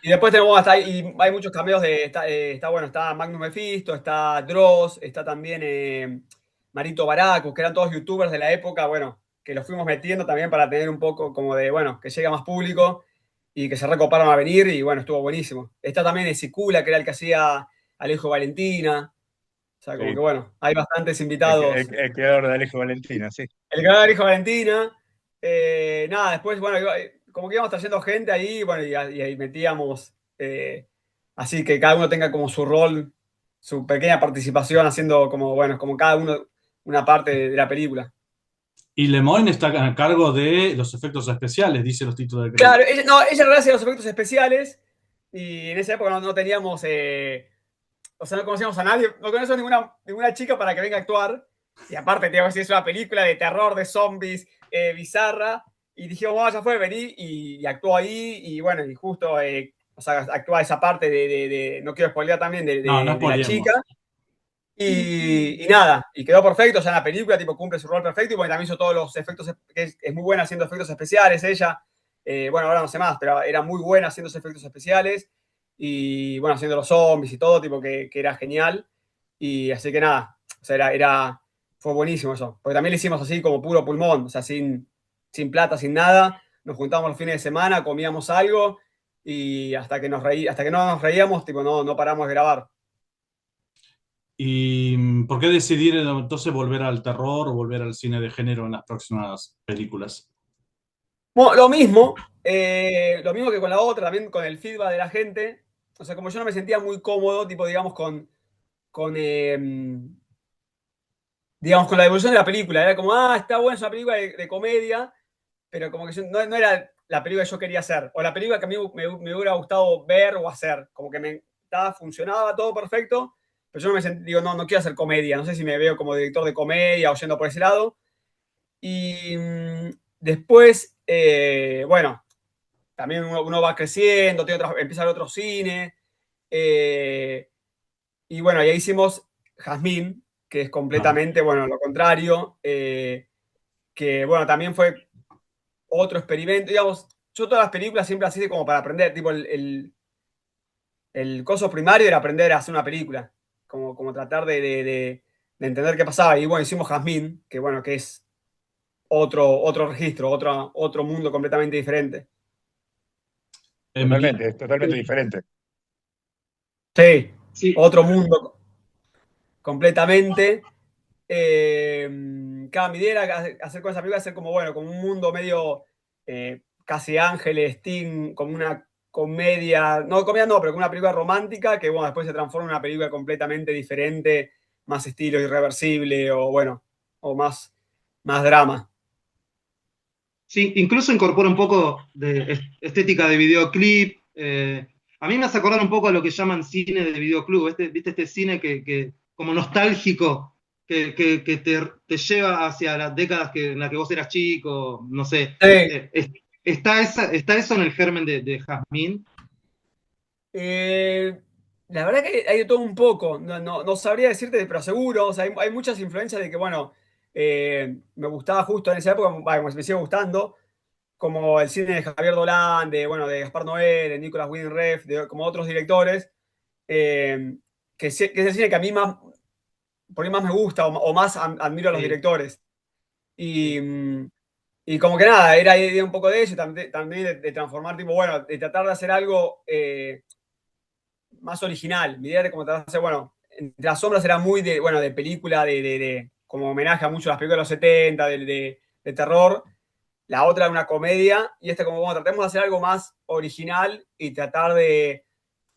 Y después tenemos hasta ahí, y hay muchos cameos está bueno, está Magnus Mephisto, está Dross, está también Marito Baracus, que eran todos youtubers de la época, bueno, que los fuimos metiendo también para tener un poco como de, bueno, que llegue a más público y que se recoparon a venir y bueno, estuvo buenísimo. Está también Esicula, que era el que hacía Alejo Valentina, o sea, como que Sí. bueno, hay bastantes El, invitados. el creador de Alejo Valentina, sí. El canal de Hijo Valentina. Nada, después, bueno, como que íbamos trayendo gente ahí, bueno, y ahí metíamos, así que cada uno tenga como su rol, su pequeña participación, haciendo como, bueno, como cada uno una parte de la película. Y Lemoyne está a cargo de los efectos especiales, dice los títulos de crédito. Claro, ella, no, ella en realidad hacía los efectos especiales, y en esa época no teníamos, o sea, no conocíamos a nadie, no conocíamos ninguna chica para que venga a actuar. Y aparte, digamos, es una película de terror, de zombies, bizarra. Y dijimos, vamos, ya fue, vení. Y actuó ahí. Y bueno, y justo, o sea, actúa esa parte no quiero spoilear también, No, no de la chica. spoilemos. Y nada, y quedó perfecto. O sea, en la película, tipo, cumple su rol perfecto. Y bueno, también hizo todos los efectos, que es muy buena haciendo efectos especiales ella. Bueno, ahora no sé más, pero era muy buena haciendo esos efectos especiales. Y bueno, haciendo los zombies y todo, tipo, que era genial. Y así que nada, o sea, fue buenísimo eso. Porque también lo hicimos así como puro pulmón, o sea, sin plata, sin nada. Nos juntábamos los fines de semana, comíamos algo y hasta que no nos reíamos, tipo, no paramos de grabar. ¿Y por qué decidir entonces volver al terror o volver al cine de género en las próximas películas? Bueno, lo mismo que con la otra, también con el feedback de la gente. O sea, como yo no me sentía muy cómodo, tipo, con, eh, digamos, con la evolución de la película. Era como, está buena, es una película de comedia, pero como que no era la película que yo quería hacer, o la película que a mí me hubiera gustado ver o hacer. Como que funcionaba todo perfecto, pero yo no me sentí, digo, no quiero hacer comedia. No sé si me veo como director de comedia o yendo por ese lado. Y después, bueno, también uno va creciendo, empieza a ver otro cine. Y bueno, y ahí hicimos Jazmín, que es Ah, completamente, bueno, lo contrario. Que bueno, también fue otro experimento. Digamos, yo todas las películas siempre así de como para aprender, tipo el coso primario era aprender a hacer una película, como tratar de entender qué pasaba. Y bueno, hicimos Jazmín, que bueno, que es otro registro, otro mundo completamente diferente. Emily, Es totalmente diferente. Sí, Sí, otro mundo completamente. Cada mi idea era hacer con esa película, hacer como, bueno, como un mundo medio casi ángeles, teen, como una comedia no, pero como una película romántica que, bueno, después se transforma en una película completamente diferente, más estilo irreversible o, bueno, o más drama. sí, incluso incorpora un poco de estética de videoclip. A mí me hace acordar un poco a lo que llaman cine de videoclub, ¿viste? Este cine como nostálgico, que te lleva hacia las décadas en las que vos eras chico, no sé. Sí. Está eso en el germen de Jazmín. Eh, la verdad que hay de todo un poco, no sabría decirte, pero seguro, o sea, hay muchas influencias de que, bueno, me gustaba justo en esa época, bueno, me sigue gustando, como el cine de Javier Dolan, bueno, de Gaspar Noé, de Nicolas Winding Refn, como otros directores, eh, que es el cine que a mí más, por ahí más me gusta o más admiro a los Sí, directores. Y, sí. y como que nada, era idea un poco de eso, y también de transformar, tipo, bueno, de tratar de hacer algo más original. Mi idea era como tratar de hacer, bueno, Entre las sombras era muy de, bueno, de película, como homenaje a mucho a las películas de los 70, de terror. La otra era una comedia, y esta como, bueno, tratemos de hacer algo más original y tratar de...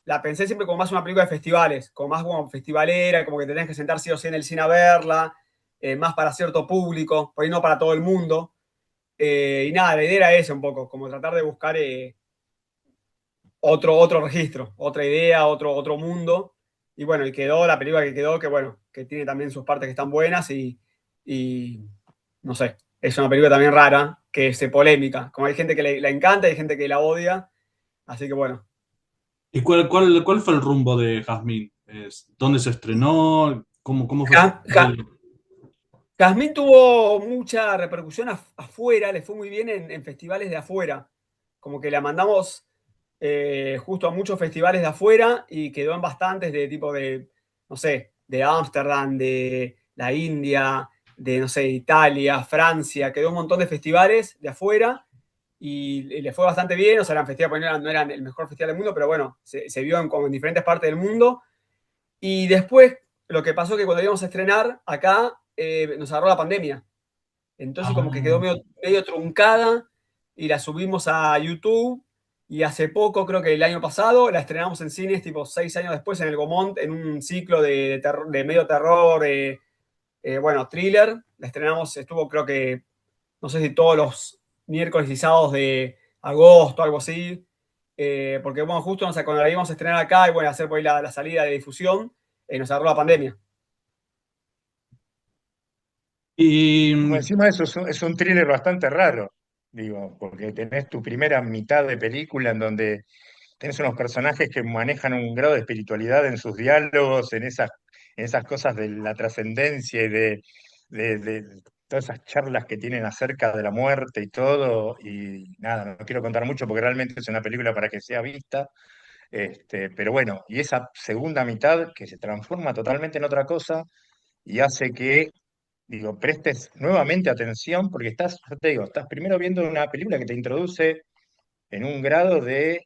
La pensé siempre como más una película de festivales, como más como festivalera, como que tenés que sentar sí o sí en el cine a verla, más para cierto público, por ahí no para todo el mundo. Y nada, la idea era esa un poco, como tratar de buscar otro registro, otra idea, otro mundo. Y bueno, y quedó la película que quedó, que bueno, que tiene también sus partes que están buenas y no sé, es una película también rara, que es polémica. Como hay gente que la encanta y hay gente que la odia. Así que bueno. ¿y cuál fue el rumbo de Jazmín? ¿Dónde se estrenó? ¿Cómo fue su Ja- Ja- desarrollo? Jazmín tuvo mucha repercusión afuera, le fue muy bien en festivales de afuera. Como que la mandamos justo a muchos festivales de afuera y quedó en bastantes de tipo de, no sé, de Ámsterdam, de la India, de, no sé, Italia, Francia, quedó un montón de festivales de afuera y le fue bastante bien, o sea, eran festivales, pues no eran el mejor festival del mundo, pero bueno, se vio como en diferentes partes del mundo. Y después lo que pasó que cuando íbamos a estrenar acá nos agarró la pandemia. Entonces como que quedó Ah, medio truncada y la subimos a YouTube y hace poco, creo que el año pasado, la estrenamos en cines tipo 6 años después en el Gomont en un ciclo de medio terror, bueno, thriller. La estrenamos, estuvo creo que, no sé si todos los miércoles y sábados de agosto, algo así. Porque bueno, justo cuando la íbamos a estrenar acá y bueno, hacer por ahí la salida de difusión, nos agarró la pandemia. y Como encima eso es un thriller bastante raro, digo, porque tenés tu primera mitad de película en donde tenés unos personajes que manejan un grado de espiritualidad en sus diálogos, en esas cosas de la trascendencia y de todas esas charlas que tienen acerca de la muerte y todo. Y nada, no quiero contar mucho porque realmente es una película para que sea vista. Pero bueno, y esa segunda mitad que se transforma totalmente en otra cosa y hace que, digo, prestes nuevamente atención porque yo te digo, estás primero viendo una película que te introduce en un grado de,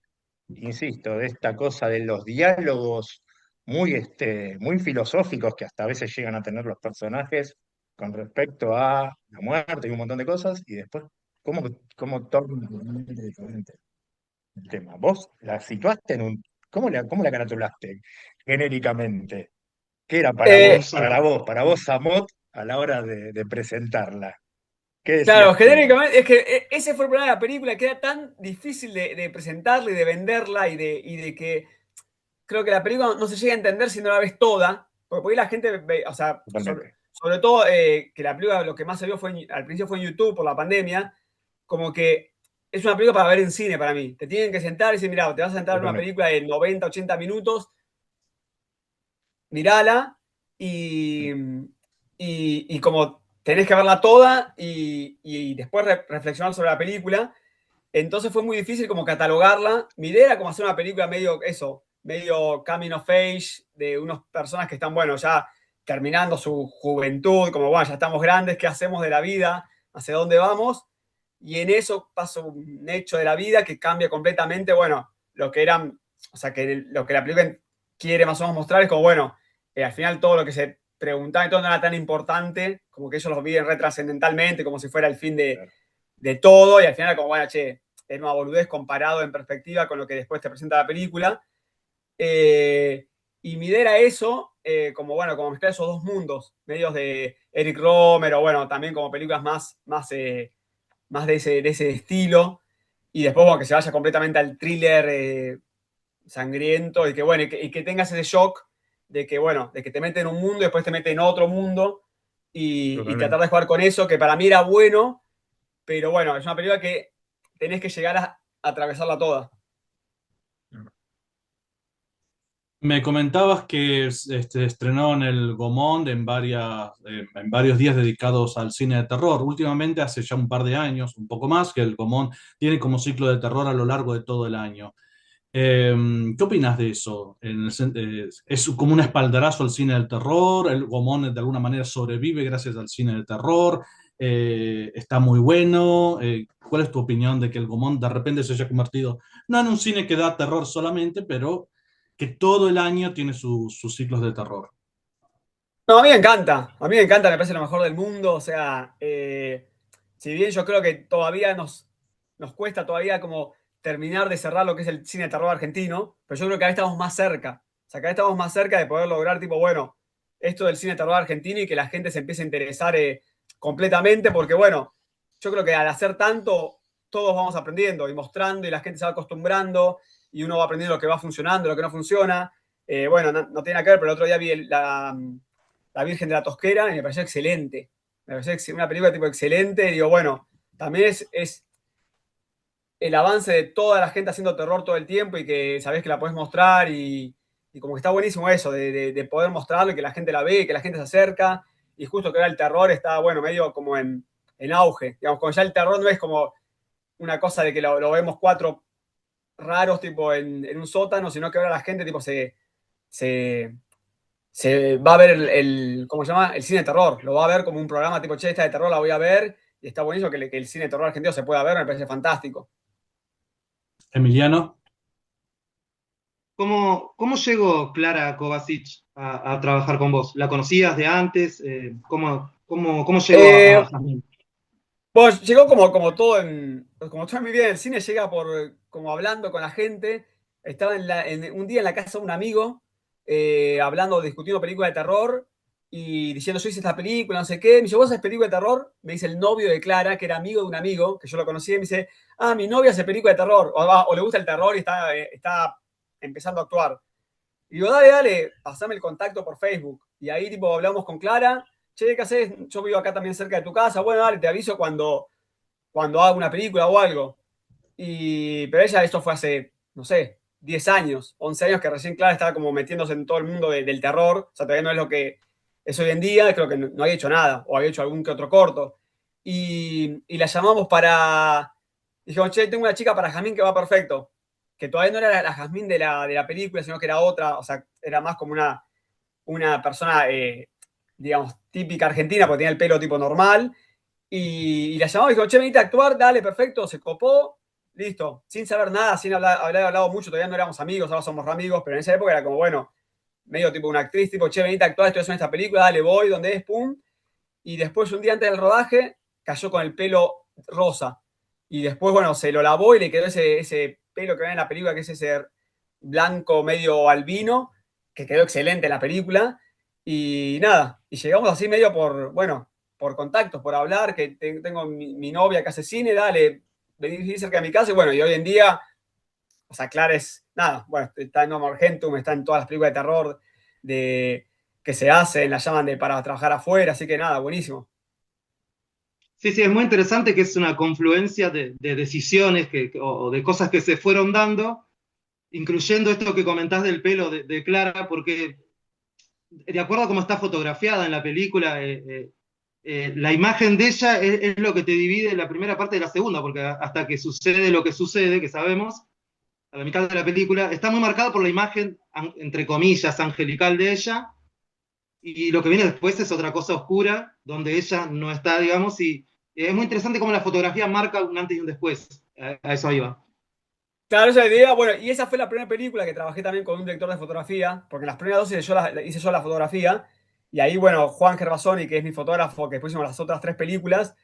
insisto, de esta cosa de los diálogos muy filosóficos que hasta a veces llegan a tener los personajes con respecto a la muerte y un montón de cosas, y después, ¿cómo, cómo torna totalmente diferente el tema? Vos la situaste ¿cómo la caratulaste genéricamente? ¿Qué era Eh, para vos, Samot, a la hora de presentarla? ¿Qué Claro, decías tú? genéricamente, es que ese fue el problema de la película, que era tan difícil de presentarla y de venderla y de que creo que la película no se llega a entender si no la ves toda, porque por ahí la gente ve, o sea, sobre, Totalmente. sobre todo que la película lo que más se vio al principio fue en YouTube por la pandemia, como que es una película para ver en cine para mí. Te tienen que sentar y decir, mira, te vas a sentar en una Totalmente. película de 90, 80 minutos, mirala y, y como tenés que verla toda y después reflexionar sobre la película. Entonces fue muy difícil como catalogarla. Mi idea era como hacer una película medio eso, medio coming of age, de unas personas que están, bueno, ya terminando su juventud, como, bueno, ya estamos grandes, ¿qué hacemos de la vida? ¿Hacia dónde vamos? Y en eso pasa un hecho de la vida que cambia completamente, bueno, lo que eran, o sea, que lo que la película quiere más o menos mostrar es como, bueno, al final todo lo que se preguntaba y todo no era tan importante, como que ellos lo viven retrascendentalmente, como si fuera el fin Claro. de todo, y al final era como, bueno, che, es una boludez comparado en perspectiva con lo que después te presenta la película. Y mi idea era eso, como bueno, como mezclar esos dos mundos, medios de Eric Romer, o bueno, también como películas más de ese estilo, y después bueno, que se vaya completamente al thriller sangriento, y que bueno, y que tengas ese shock de que bueno, de que te meten en un mundo y después te meten en otro mundo, y tratar Totalmente. de jugar con eso, que para mí era bueno, pero bueno, es una película que tenés que llegar a atravesarla toda. Me comentabas que estrenó en el Gaumont en varios días dedicados al cine de terror. Últimamente, hace ya un par de años, un poco más, que el Gaumont tiene como ciclo de terror a lo largo de todo el año. Eh, ¿Qué opinas de eso? ¿Es como un espaldarazo al cine del terror? ¿El Gaumont de alguna manera sobrevive gracias al cine del terror? ¿Está muy bueno? ¿Cuál es tu opinión de que el Gaumont de repente se haya convertido no en un cine que da terror solamente, pero que todo el año tiene sus ciclos de terror? No, a mí me encanta, a mí me encanta, me parece lo mejor del mundo, o sea, si bien yo creo que todavía nos cuesta todavía como terminar de cerrar lo que es el cine de terror argentino, pero yo creo que ahora estamos más cerca, o sea, cada vez estamos más cerca de poder lograr, tipo, bueno, esto del cine de terror argentino y que la gente se empiece a interesar completamente, porque bueno, yo creo que al hacer tanto, todos vamos aprendiendo y mostrando y la gente se va acostumbrando y uno va aprendiendo lo que va funcionando, lo que no funciona. Bueno, no tiene nada que ver, pero el otro día vi la Virgen de la Tosquera y me pareció excelente. Me pareció una película tipo excelente. Y digo, bueno, también es el avance de toda la gente haciendo terror todo el tiempo y que sabés que la podés mostrar y como que está buenísimo eso, de poder mostrarlo y que la gente la ve, que la gente se acerca. Y justo que ahora el terror está, bueno, medio como en auge. Digamos, como ya el terror no es como una cosa de que lo vemos cuatro raros tipo en un sótano, sino que ahora la gente tipo se, se va a ver ¿cómo se llama? El cine de terror. Lo va a ver como un programa tipo, che, esta de terror la voy a ver. Y está buenísimo que el cine de terror argentino se pueda ver, me parece fantástico. Emiliano, ¿Cómo llegó Clara Kovacic a trabajar con vos? ¿La conocías de antes? ¿Cómo llegó Eh, a Jazmín? pues llegó como todo en mi vida en el cine, llega por como hablando con la gente. Estaba un día en la casa de un amigo, hablando, discutiendo películas de terror y diciendo, yo hice esta película, no sé qué. Me dice, ¿vos haces película de terror? Me dice el novio de Clara, que era amigo de un amigo, que yo lo conocía, y me dice, ah, mi novia hace película de terror, o le gusta el terror y está empezando a actuar. Y digo, dale, dale, pasame el contacto por Facebook. Y ahí tipo hablamos con Clara, che, ¿qué haces? Yo vivo acá también cerca de tu casa, bueno, dale, te aviso cuando haga una película o algo. Pero ella, esto fue hace, no sé, 10 años, 11 años que recién Clara estaba como metiéndose en todo el mundo del terror, o sea, todavía no es lo que es hoy en día, creo que no había hecho nada, o había hecho algún que otro corto. Y la llamamos dijimos, che, tengo una chica para Jamín que va perfecto, que todavía no era la Jazmín de la película, sino que era otra, o sea, era más como una persona, digamos, típica argentina, porque tenía el pelo tipo normal, y la llamamos y dijo, che, venite a actuar, dale, perfecto, se copó, listo, sin saber nada, sin haber hablado mucho, todavía no éramos amigos, ahora somos amigos, pero en esa época era como, bueno, medio tipo una actriz, tipo, che, venite a actuar, estoy haciendo esta película, dale, voy, ¿dónde es? Pum. Y después, un día antes del rodaje, cayó con el pelo rosa. Y después, bueno, se lo lavó y le quedó ese pelo que ven en la película, que es ese blanco medio albino, que quedó excelente en la película. Y nada, y llegamos así medio bueno, por contactos, por hablar, que tengo mi novia que hace cine, dale, vení cerca de mi casa. Y bueno, y hoy en día, o sea, Clara es, nada, bueno, está en Homo Argentum, está en todas las películas de terror que se hacen, la llaman para trabajar afuera, así que nada, buenísimo. Sí, sí, es muy interesante que es una confluencia de decisiones o de cosas que se fueron dando, incluyendo esto que comentás del pelo de Clara, porque de acuerdo a cómo está fotografiada en la película, la imagen de ella es lo que te divide la primera parte de la segunda, porque hasta que sucede lo que sucede, que sabemos, a la mitad de la película, está muy marcada por la imagen, entre comillas, angelical de ella, y lo que viene después es otra cosa oscura, donde ella no está, digamos, y es muy interesante cómo la fotografía marca un antes y un después. A eso iba. Claro, esa es la idea. Bueno, y esa fue la primera película que trabajé también con un director de fotografía, porque en las primeras dos hice yo la fotografía, y ahí, bueno, Juan Gervasoni, que es mi fotógrafo, que después hicimos las otras tres películas,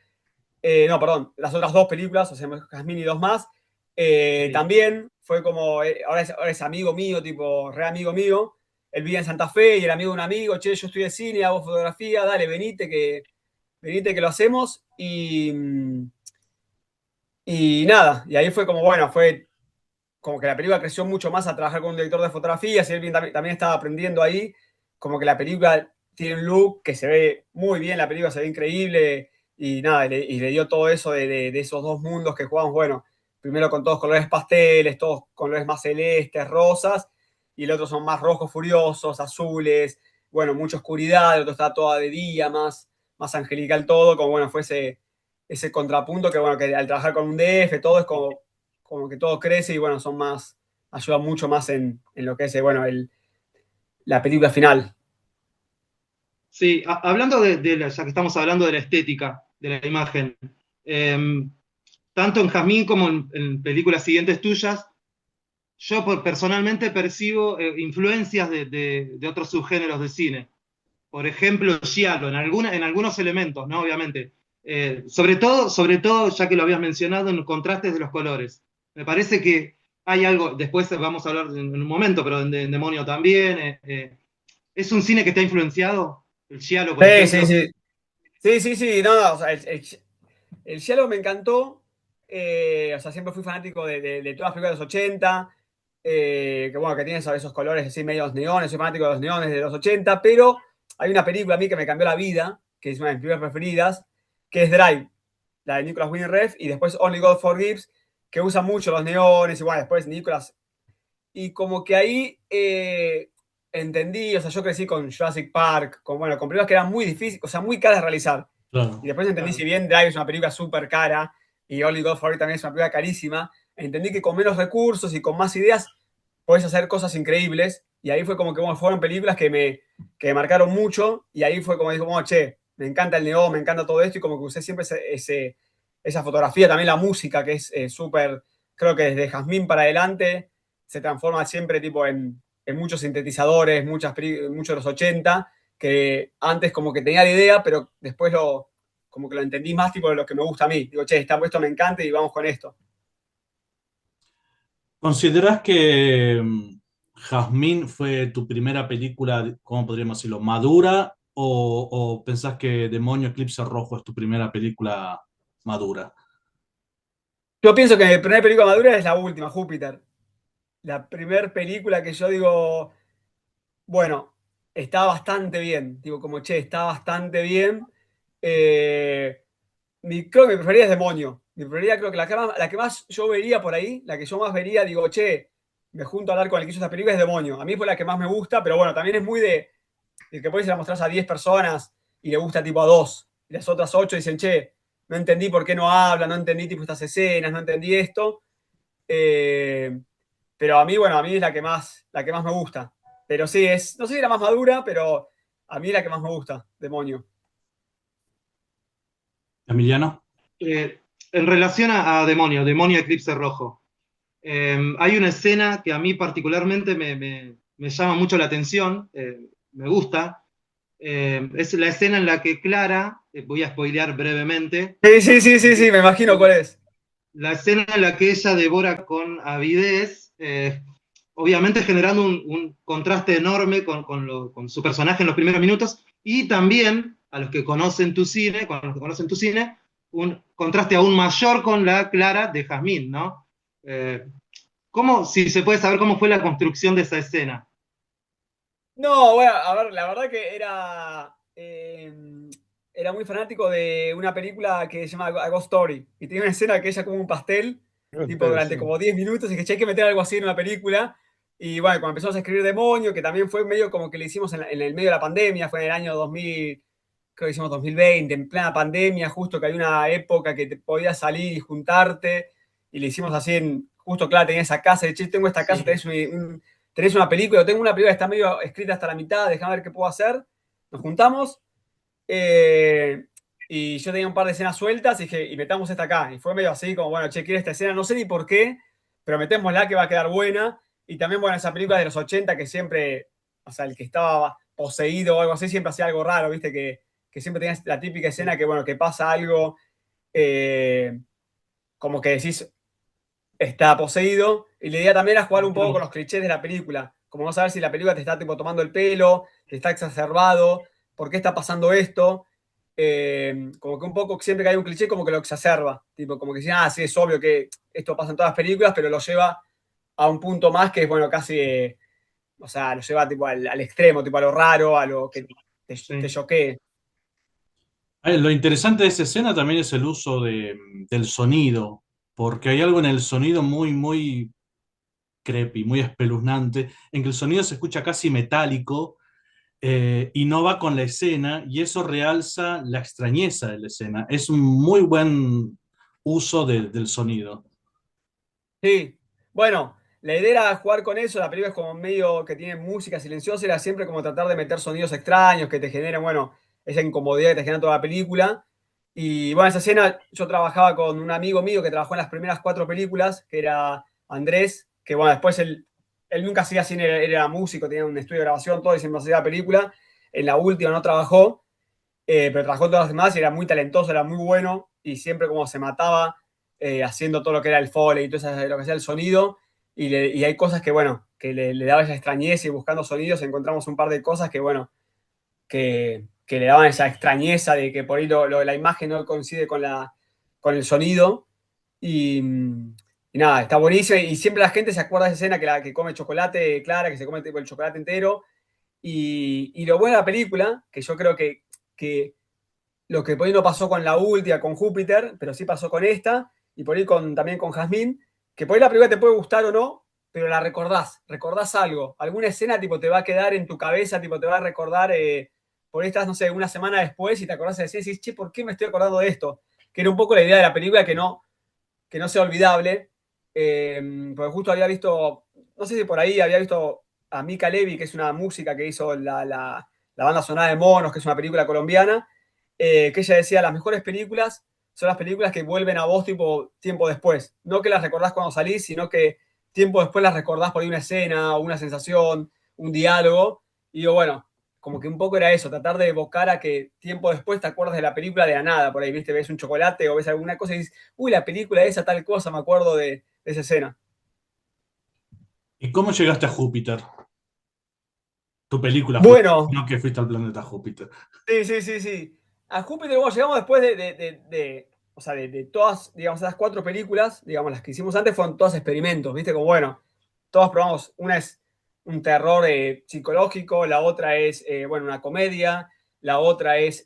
no, perdón, las otras dos películas, o sea, Jazmín y dos más, Sí. también fue como, ahora es amigo mío, tipo, re amigo mío, él vive en Santa Fe y el amigo de un amigo, che, yo estoy de cine, hago fotografía, dale, venite que lo hacemos, y nada, y ahí fue como, bueno, fue como que la película creció mucho más a trabajar con un director de fotografía, si él también estaba aprendiendo ahí, como que la película tiene un look que se ve muy bien, la película se ve increíble, y nada, y le dio todo eso de esos dos mundos que jugamos, bueno, primero con todos colores pasteles, todos colores más celestes, rosas, y el otro son más rojos furiosos, azules, bueno, mucha oscuridad, el otro está toda de día, más angelical todo, como bueno, fue ese contrapunto que bueno, que al trabajar con un DF, todo es como que todo crece y bueno, ayuda mucho más en lo que es, bueno, la película final. Sí, hablando ya que estamos hablando de la estética, de la imagen, eh, tanto en Jazmín como en películas siguientes tuyas, yo personalmente percibo influencias de otros subgéneros de cine. Por ejemplo, giallo, en algunos elementos, ¿no? Obviamente. Sobre todo, ya que lo habías mencionado, en contrastes de los colores. Me parece que hay algo, después vamos a hablar en un momento, pero en Demonio también. ¿Es un cine que te ha influenciado? El giallo, por Sí, sí, ejemplo. sí. Sí, sí, sí, no, no, o sea, el Cielo me encantó. O sea, siempre fui fanático de todas las películas de los 80. Que bueno, que tienen esos colores así medios neones. Soy fanático de los neones de los 80. Pero hay una película a mí que me cambió la vida, que es una de mis películas preferidas, que es Drive, la de Nicolas Winding Refn, y después Only God Forgives, que usa mucho los neones. Y bueno, después Nicolas. Y como que ahí entendí, o sea, yo crecí con Jurassic Park, bueno, con películas que eran muy difíciles, o sea, muy caras de realizar. Y Claro. después entendí, si Claro. bien Drive es una película súper cara y Only God For It también es una película carísima, entendí que con menos recursos y con más ideas podés hacer cosas increíbles. Y ahí fue como que bueno, fueron películas que me marcaron mucho. Y ahí fue como dijo, bueno, che, me encanta el neón, me encanta todo esto. Y como que usé siempre esa fotografía, también la música, que es súper, creo que desde Jazmín para adelante se transforma siempre tipo en muchos sintetizadores, muchos de los 80 que antes como que tenía la idea, pero después como que lo entendí más tipo de lo que me gusta a mí. Digo, che, esto me encanta y vamos con esto. ¿Consideras que Jazmín fue tu primera película, cómo podríamos decirlo, madura? O pensás que Demonio Eclipse Rojo es tu primera película madura? Yo pienso que mi primera película madura es la última, Júpiter. La primera película que yo digo, bueno, está bastante bien. Digo, como, che, está bastante bien. Eh, creo que mi preferida es Demonio. Mi preferida creo que la que más yo vería por ahí, la que yo más vería, digo, che, me junto a hablar con el que hizo esta película es Demonio. A mí fue la que más me gusta, pero bueno, también es muy de que puedes ir a mostrarse a 10 personas y le gusta tipo a dos. Y las otras 8 dicen, che, no entendí por qué no habla, no entendí tipo estas escenas, no entendí esto. Eh, pero a mí, bueno, a mí es la que más me gusta. Pero sí, no sé si la más madura, pero a mí es la que más me gusta, Demonio. Emiliano. En relación a Demonio Eclipse Rojo, hay una escena que a mí particularmente me llama mucho la atención, me gusta. Es la escena en la que Clara, voy a spoilear brevemente, Sí, sí, sí, sí, sí, me imagino cuál es. la escena en la que ella devora con avidez, obviamente generando un contraste enorme con su personaje en los primeros minutos, y también a los que conocen tu cine, con los que conocen tu cine, un contraste aún mayor con la Clara de Jazmín, ¿no? Si se puede saber cómo fue la construcción de esa escena? No, bueno, a ver, la verdad que era muy fanático de una película que se llama A Ghost Story. Y tiene una escena que ella come un pastel, tipo durante Sí. como 10 minutos, y que che, hay que meter algo así en una película. Y bueno, cuando empezamos a escribir Demonio, que también fue medio como que le hicimos en el medio de la pandemia, fue en el año 2000, creo que hicimos 2020, en plena pandemia, justo que hay una época que te podías salir y juntarte, y le hicimos así justo, claro, tenía esa casa, de che, tengo esta casa, Sí. tenés una película, tengo una película que está medio escrita hasta la mitad, déjame ver qué puedo hacer. Nos juntamos, y yo tenía un par de escenas sueltas y dije, y metamos esta acá. Y fue medio así, como, bueno, che, quiero esta escena, no sé ni por qué, pero metémosla que va a quedar buena. Y también, bueno, esa película de los 80 que siempre, o sea, el que estaba poseído o algo así, siempre hacía algo raro, ¿viste? Que siempre tenías la típica escena que, bueno, que pasa algo, eh, como que decís, está poseído. Y la idea también era jugar un poco con los clichés de la película. Como no saber si la película te está tipo tomando el pelo, te está exacerbado, por qué está pasando esto. Como que un poco siempre que hay un cliché, como que lo exacerba. Tipo, como que sí, sí, es obvio que esto pasa en todas las películas, pero lo lleva a un punto más que es, bueno, casi, o sea, lo lleva tipo al extremo, tipo a lo raro, a lo que te Sí. choquee. Lo interesante de esa escena también es el uso del sonido, porque hay algo en el sonido muy, muy creepy, muy espeluznante, en que el sonido se escucha casi metálico y no va con la escena, y eso realza la extrañeza de la escena. Es un muy buen uso del sonido. Sí, bueno, la idea era jugar con eso, la película es como medio que tiene música silenciosa, era siempre como tratar de meter sonidos extraños que te generen, bueno, esa incomodidad que te genera toda la película. Y bueno, esa escena yo trabajaba con un amigo mío que trabajó en las primeras 4 películas, que era Andrés, que bueno, después él nunca hacía cine, era músico, tenía un estudio de grabación, todo, y siempre hacía película. En la última no trabajó, pero trabajó en todas las demás y era muy talentoso, era muy bueno y siempre como se mataba haciendo todo lo que era el foley y todo eso, lo que sea el sonido. Y hay cosas que, bueno, que le daba esa extrañeza y buscando sonidos encontramos un par de cosas que, bueno, que le daban esa extrañeza de que por ahí la imagen no coincide con el sonido. Y, y nada, está buenísimo. Y siempre la gente se acuerda de esa escena que come chocolate Clara, que se come tipo el chocolate entero. Y lo bueno de la película, que yo creo que lo que por ahí no pasó con la última, con Júpiter, pero sí pasó con esta, y por ahí también con Jazmín, que por ahí la película te puede gustar o no, pero la recordás algo, alguna escena tipo te va a quedar en tu cabeza, tipo te va a recordar, por ahí estás, no sé, una semana después y te acordás de decir, decís, che, ¿por qué me estoy acordando de esto? Que era un poco la idea de la película, que no sea olvidable, porque justo había visto, no sé si por ahí había visto a Mika Levi, que es una música que hizo la banda sonora de Monos, que es una película colombiana, que ella decía, las mejores películas son las películas que vuelven a vos tipo tiempo después. No que las recordás cuando salís, sino que tiempo después las recordás por ahí una escena, una sensación, un diálogo. Y digo, bueno, como que un poco era eso, tratar de evocar a que tiempo después te acuerdas de la película de la nada. Por ahí, viste, ves un chocolate o ves alguna cosa y dices, uy, la película esa, tal cosa, me acuerdo de esa escena. ¿Y cómo llegaste a Júpiter? Tu película Júpiter, Bueno, no que fuiste al planeta Júpiter. sí, sí, sí, sí. A Júpiter, bueno, llegamos después o sea, de todas, digamos, esas 4 películas, digamos, las que hicimos antes fueron todas experimentos, ¿viste? Como, bueno, todas probamos, una es un terror psicológico, la otra es, bueno, una comedia, la otra es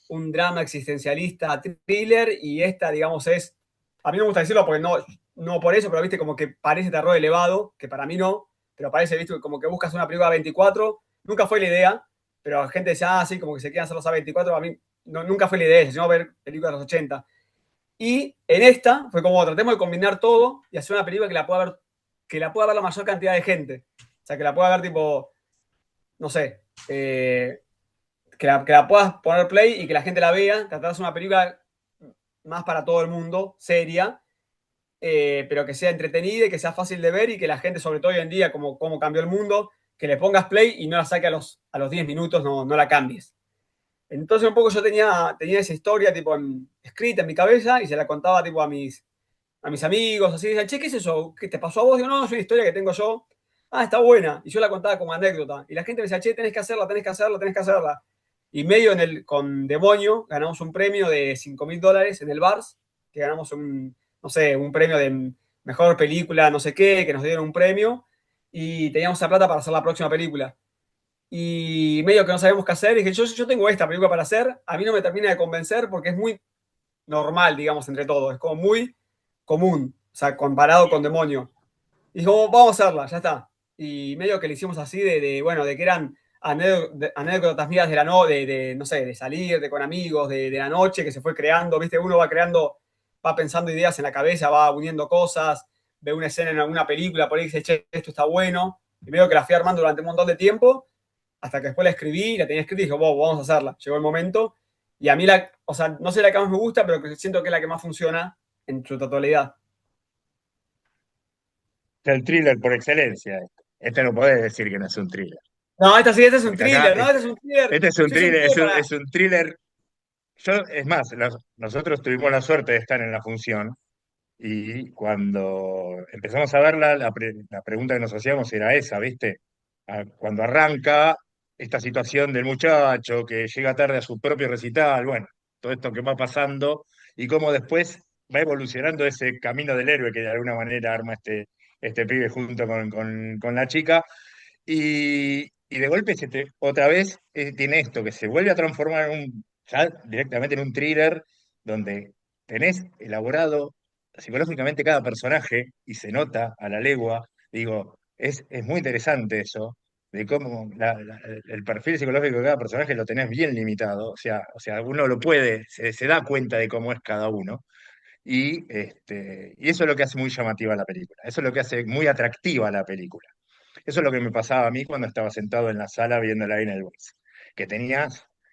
un drama existencialista thriller, y esta, digamos, a mí no me gusta decirlo porque no por eso, pero, ¿viste? Como que parece terror elevado, que para mí no, pero parece, ¿viste? Como que buscas una película 24, nunca fue la idea, pero la gente decía, sí, como que se quieren hacer los A24, a mí nunca fue la idea, sino ver películas de los 80. Y en esta fue como tratemos de combinar todo y hacer una película que la pueda ver la mayor cantidad de gente. O sea, que la pueda ver tipo, no sé, que la puedas poner play y que la gente la vea, tratar de hacer una película más para todo el mundo, seria, pero que sea entretenida y que sea fácil de ver y que la gente, sobre todo hoy en día, como cambió el mundo, que le pongas play y no la saque a los 10 minutos, no la cambies. Entonces un poco yo tenía esa historia tipo escrita en mi cabeza y se la contaba tipo a mis amigos, así, decían, che, ¿qué es eso? ¿Qué te pasó a vos? Digo, no, es una historia que tengo yo. Ah, está buena. Y yo la contaba como anécdota. Y la gente me decía, che, tenés que hacerla, tenés que hacerla, tenés que hacerla. Y medio con Demonio ganamos un premio de $5.000 en el Bars, que ganamos no sé, un premio de mejor película, no sé qué, que nos dieron un premio. Y teníamos esa plata para hacer la próxima película. y medio que no sabíamos qué hacer. Y dije, yo tengo esta película para hacer, a mí no me termina de convencer porque es muy normal, digamos, entre todos, es como muy común, o sea, comparado con Demonio. Y dijo, vamos a hacerla, ya está. Y medio que le hicimos así bueno, de que eran anécdotas mías de la no, no sé, de salir, de con amigos, de la noche, que se fue creando, viste, uno va creando, va pensando ideas en la cabeza, va uniendo cosas, ve una escena en alguna película, por ahí dice, che, esto está bueno, y medio que la fui armando durante un montón de tiempo, hasta que después la escribí, la tenía escrita y dije, wow, vamos a hacerla. Llegó el momento, y a mí o sea, no sé la que más me gusta, pero que siento que es la que más funciona en su totalidad. Es el thriller por excelencia. Este no podés decir que no es un thriller. No, esta sí, este es un Porque acá, thriller, no, este es un thriller. este es un Sí, es un thriller, thriller para. es un thriller. Yo, es más, nosotros tuvimos la suerte de estar en la función y cuando empezamos a verla, la pregunta que nos hacíamos era esa, ¿viste? Cuando arranca esta situación del muchacho que llega tarde a su propio recital, bueno, todo esto que va pasando y cómo después va evolucionando ese camino del héroe que de alguna manera arma este pibe junto con la chica. Y de golpe otra vez tiene esto, que se vuelve a transformar ya directamente en un thriller donde tenés elaborado psicológicamente cada personaje y se nota a la legua. Digo, es muy interesante eso, de cómo el perfil psicológico de cada personaje lo tenés bien limitado. O sea, uno lo puede, se da cuenta de cómo es cada uno. Y eso es lo que hace muy llamativa la película, eso es lo que hace muy atractiva la película. Eso es lo que me pasaba a mí cuando estaba sentado en la sala viéndola ahí en el Box. Que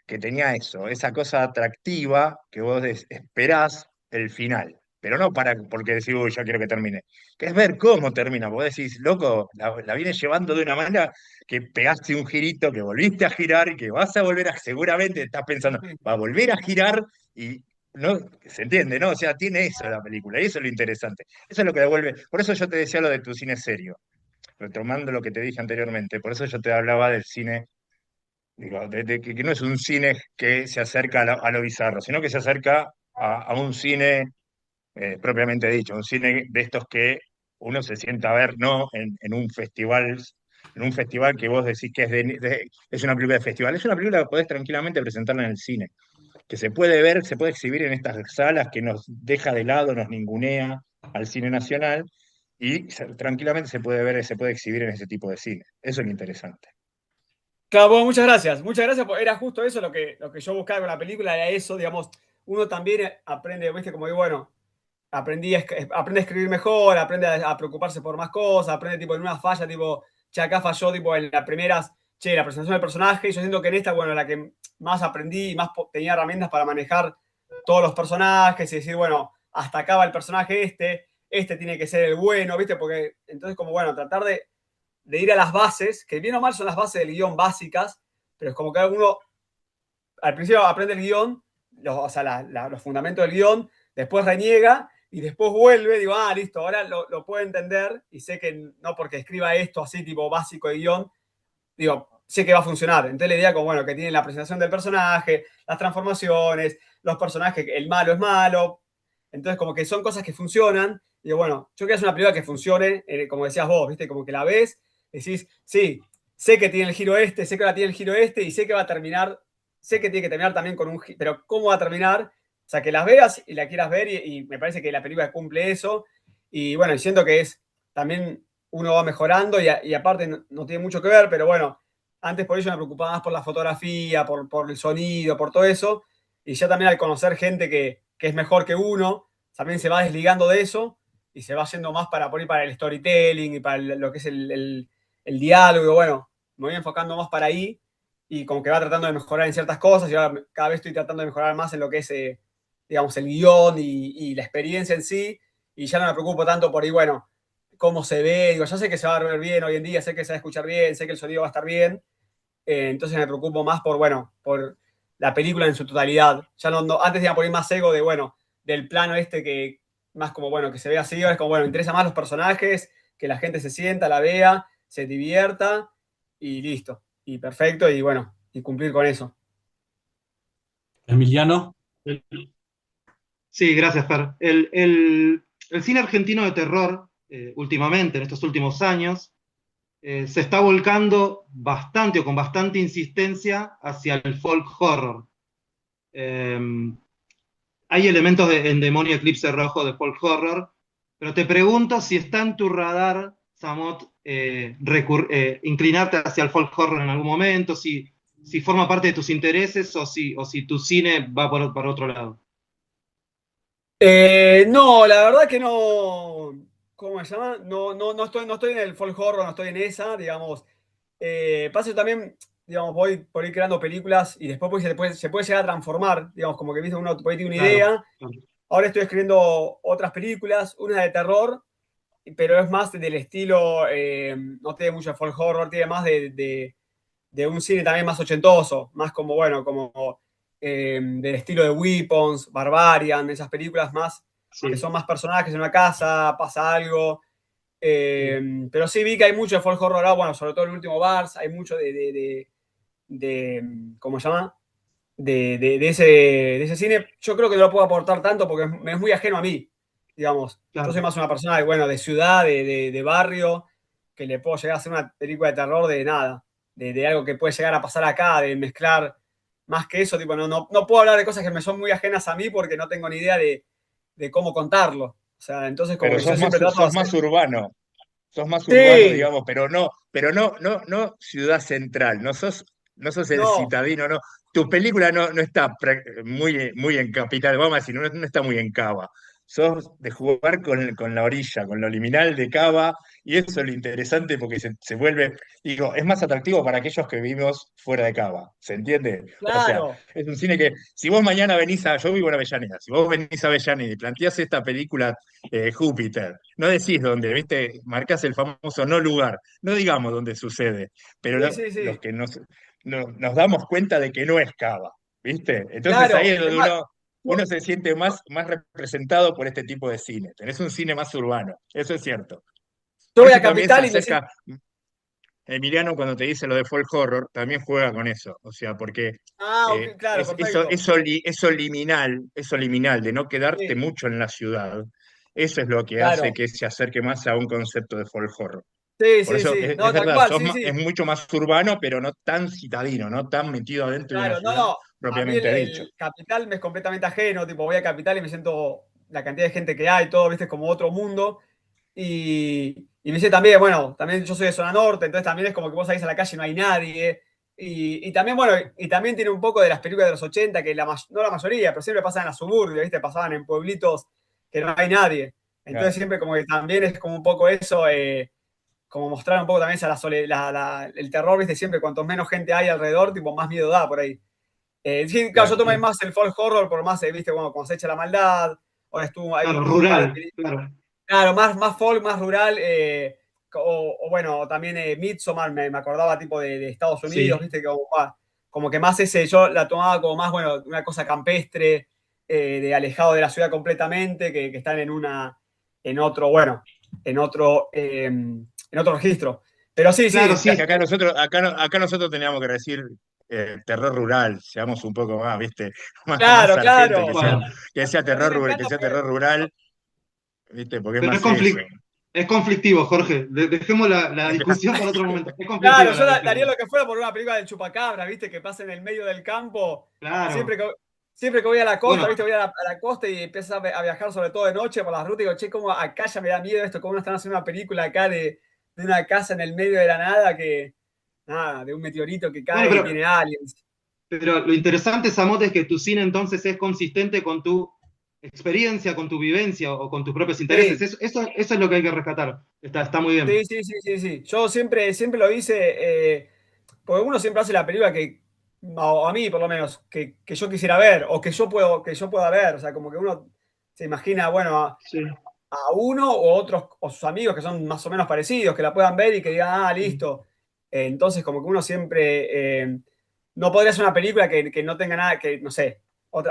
que tenía eso, esa cosa atractiva que vos esperás el final. Pero no porque decís, uy, ya quiero que termine. Que es ver cómo termina. Vos decís, loco, la vienes llevando de una manera que pegaste un girito, que volviste a girar y que vas a volver seguramente estás pensando, va a volver a girar y no, se entiende, ¿no? O sea, tiene eso la película y eso es lo interesante. Eso es lo que devuelve. Por eso yo te decía lo de tu cine serio, retomando lo que te dije anteriormente, por eso yo te hablaba del cine, digo, de que no es un cine que se acerca a lo bizarro, sino que se acerca a un cine propiamente dicho, un cine de estos que uno se sienta a ver, no en un festival que vos decís que es una película de festival, es una película que podés tranquilamente presentarla en el cine, que se puede ver, se puede exhibir en estas salas, que nos deja de lado, nos ningunea al cine nacional, y tranquilamente se puede ver, se puede exhibir en ese tipo de cine. Eso es lo interesante. Claro, bueno, muchas gracias. Muchas gracias, porque era justo eso lo que yo buscaba con la película, era eso, digamos, uno también aprende, viste, como digo, bueno, aprende a escribir mejor, aprende a preocuparse por más cosas, aprende tipo en una falla, tipo, che, acá falló, tipo en las primeras, che, la presentación del personaje, y yo siento que en esta, bueno, la que más aprendí y más tenía herramientas para manejar todos los personajes y decir, bueno, hasta acá va el personaje este tiene que ser el bueno, viste, porque entonces como, bueno, tratar de ir a las bases, que bien o mal son las bases del guión básicas, pero es como que uno al principio aprende el guión, o sea, los fundamentos del guión, después reniega y después vuelve, digo, listo, ahora lo puedo entender y sé que no porque escriba esto así tipo básico de guión, digo, sé que va a funcionar. Entonces la idea como, bueno, que tiene la presentación del personaje, las transformaciones, los personajes, el malo es malo, entonces como que son cosas que funcionan, digo, bueno, yo quiero hacer una película que funcione, como decías vos, viste, como que la ves, decís, sí, sé que tiene el giro este, sé que ahora tiene el giro este y sé que va a terminar, sé que tiene que terminar también con un giro, pero ¿cómo va a terminar? O sea, que las veas y la quieras ver y me parece que la película cumple eso. Y bueno, y siento que es también uno va mejorando y aparte no tiene mucho que ver, pero bueno, antes por ello me preocupaba más por la fotografía, por el sonido, por todo eso. Y ya también al conocer gente que es mejor que uno, también se va desligando de eso y se va yendo más para el storytelling y para lo que es el diálogo. Bueno, me voy enfocando más para ahí y como que va tratando de mejorar en ciertas cosas y ahora cada vez estoy tratando de mejorar más en lo que es, digamos, el guión y la experiencia en sí. Y ya no me preocupo tanto por ahí, bueno, cómo se ve, digo, ya sé que se va a ver bien hoy en día, sé que se va a escuchar bien, sé que el sonido va a estar bien, entonces me preocupo más por la película en su totalidad. Ya antes iba a poner más ego de, bueno, del plano este que más como, bueno, que se vea así, ahora es como, bueno, me interesan más los personajes, que la gente se sienta, la vea, se divierta y listo, y perfecto, y bueno, y cumplir con eso. Emiliano, Sí, gracias, Fer. El cine argentino de terror, últimamente, en estos últimos años, se está volcando bastante o con bastante insistencia hacia el folk horror. Eh, Hay elementos en Demonio Eclipse Rojo de folk horror, pero te pregunto si está en tu radar, Samot, inclinarte hacia el folk horror en algún momento, si forma parte de tus intereses o si tu cine va por otro lado. No, la verdad que no. ¿Cómo se llama? No estoy en el folk horror, no estoy en esa, digamos. Pasa que también, digamos, voy por ir creando películas y después pues, se puede llegar a transformar, digamos, como que viste, uno por ahí tiene una Claro, idea. claro. Ahora estoy escribiendo otras películas, una de terror, pero es más del estilo, no tiene mucho de folk horror, tiene más de un cine también más ochentoso, más como, bueno, como del estilo de Weapons, Barbarian, esas películas más Sí, que son más personajes en una casa, pasa algo. sí. Pero sí vi que hay mucho de folk horror, bueno, sobre todo el último Bars, hay mucho ¿cómo se llama? De ese cine. Yo creo que no lo puedo aportar tanto porque me es muy ajeno a mí, digamos. Yo soy Claro. más una persona de, bueno, de ciudad, de barrio, que le puedo llegar a hacer una película de terror de nada, de algo que puede llegar a pasar acá, de mezclar más que eso, tipo, no puedo hablar de cosas que me son muy ajenas a mí porque no tengo ni idea de cómo contarlo. O sea, entonces como Pero que yo siempre trato de sos hacer... más urbano. Sos más urbano, Sí, digamos, pero no ciudad central, no sos el no, citadino, no. Tu película no está muy en capital, vamos a decir, no está muy en Cava. Sos de jugar con la orilla, con lo liminal de Cava, y eso es lo interesante porque se vuelve, digo, es más atractivo para aquellos que vivimos fuera de Cava, ¿se entiende? O sea, claro, es un cine que, si vos mañana yo vivo en Avellaneda, si vos venís a Avellaneda y planteás esta película Júpiter. No decís dónde, ¿viste? Marcás el famoso no lugar. No digamos dónde sucede, pero sí, sí, los sí, que nos damos cuenta de que no es Cava, ¿viste? Entonces ahí claro. es Es donde más, uno se siente más representado por este tipo de cine. Tenés un cine más urbano, eso es cierto. yo Por voy a eso también se Capital y me siento... acerca, Emiliano cuando te dice lo de folk horror, también juega con eso, o sea, porque Ah, ok, claro, perfecto. eso liminal de no quedarte Sí, mucho en la ciudad, eso es lo que hace claro. que se acerque más a un concepto de folk horror. Sí, Por sí, eso sí. es No, tal verdad, cual, sí, es sí. mucho más urbano, pero no tan citadino, no tan metido adentro de una Claro, no, ciudad no. A mí propiamente dicho. el Capital me es completamente ajeno. Tipo, voy a Capital y me siento la cantidad de gente que hay, todo, viste, como otro mundo. Y me dice también, bueno, también yo soy de zona norte, entonces también es como que vos salís a la calle y no hay nadie. Y también, bueno, y también tiene un poco de las películas de los 80 que no la mayoría, pero siempre pasaban en la suburbia, ¿viste? Pasaban en pueblitos que no hay nadie. Entonces Claro. siempre como que también es como un poco eso, como mostrar un poco también esa el terror, ¿viste? Siempre cuanto menos gente hay alrededor, tipo, más miedo da por ahí. Sí, claro, yo Claro. tomé más el folk horror, por más, ¿viste? Bueno, cuando se echa la maldad, ahora Claro, hubo un par de rural, películas. claro. Claro, más folk, más rural. O bueno, también Midsommar me acordaba tipo de Estados Unidos, Sí. ¿viste? Como que más ese, yo la tomaba como más, bueno, una cosa campestre, de alejado de la ciudad completamente, que están en otro, bueno, en otro registro. Pero sí, Claro, sí, Es que sí. acá nosotros teníamos que decir terror rural, seamos un poco más, ¿viste? Más claro, sargento y claro. Bueno, que sea A mí me que encanta sea porque terror rural, ¿viste? Porque es pero más eso. es conflictivo, Jorge. Dejemos la discusión para otro momento. Es claro, conflictiva yo la daría discusión. lo que fuera por una película del chupacabra, ¿viste? Que pasa en el medio del campo. Siempre Claro. que, siempre que voy a la costa, Bueno, ¿viste? Voy a la costa y empiezo a viajar sobre todo de noche por las rutas y digo, che, como acá ya me da miedo esto, como no están haciendo una película acá de una casa en el medio de la nada nada, de un meteorito que bueno, cae y tiene aliens. pero lo interesante, Samot, es que tu cine entonces es consistente con tu experiencia, con tu vivencia o con tus propios intereses. Sí, Eso es lo que hay que rescatar. Está muy bien. sí, sí, sí, sí, sí. Yo siempre lo hice, porque uno siempre hace la película que, o a mí por lo menos, que yo quisiera ver, o que yo pueda ver. O sea, como que uno se imagina, bueno, Sí, a uno o otros, o sus amigos que son más o menos parecidos, que la puedan ver y que digan, ah, sí. listo. Entonces, como que uno siempre no podría hacer una película que no tenga nada, que no sé.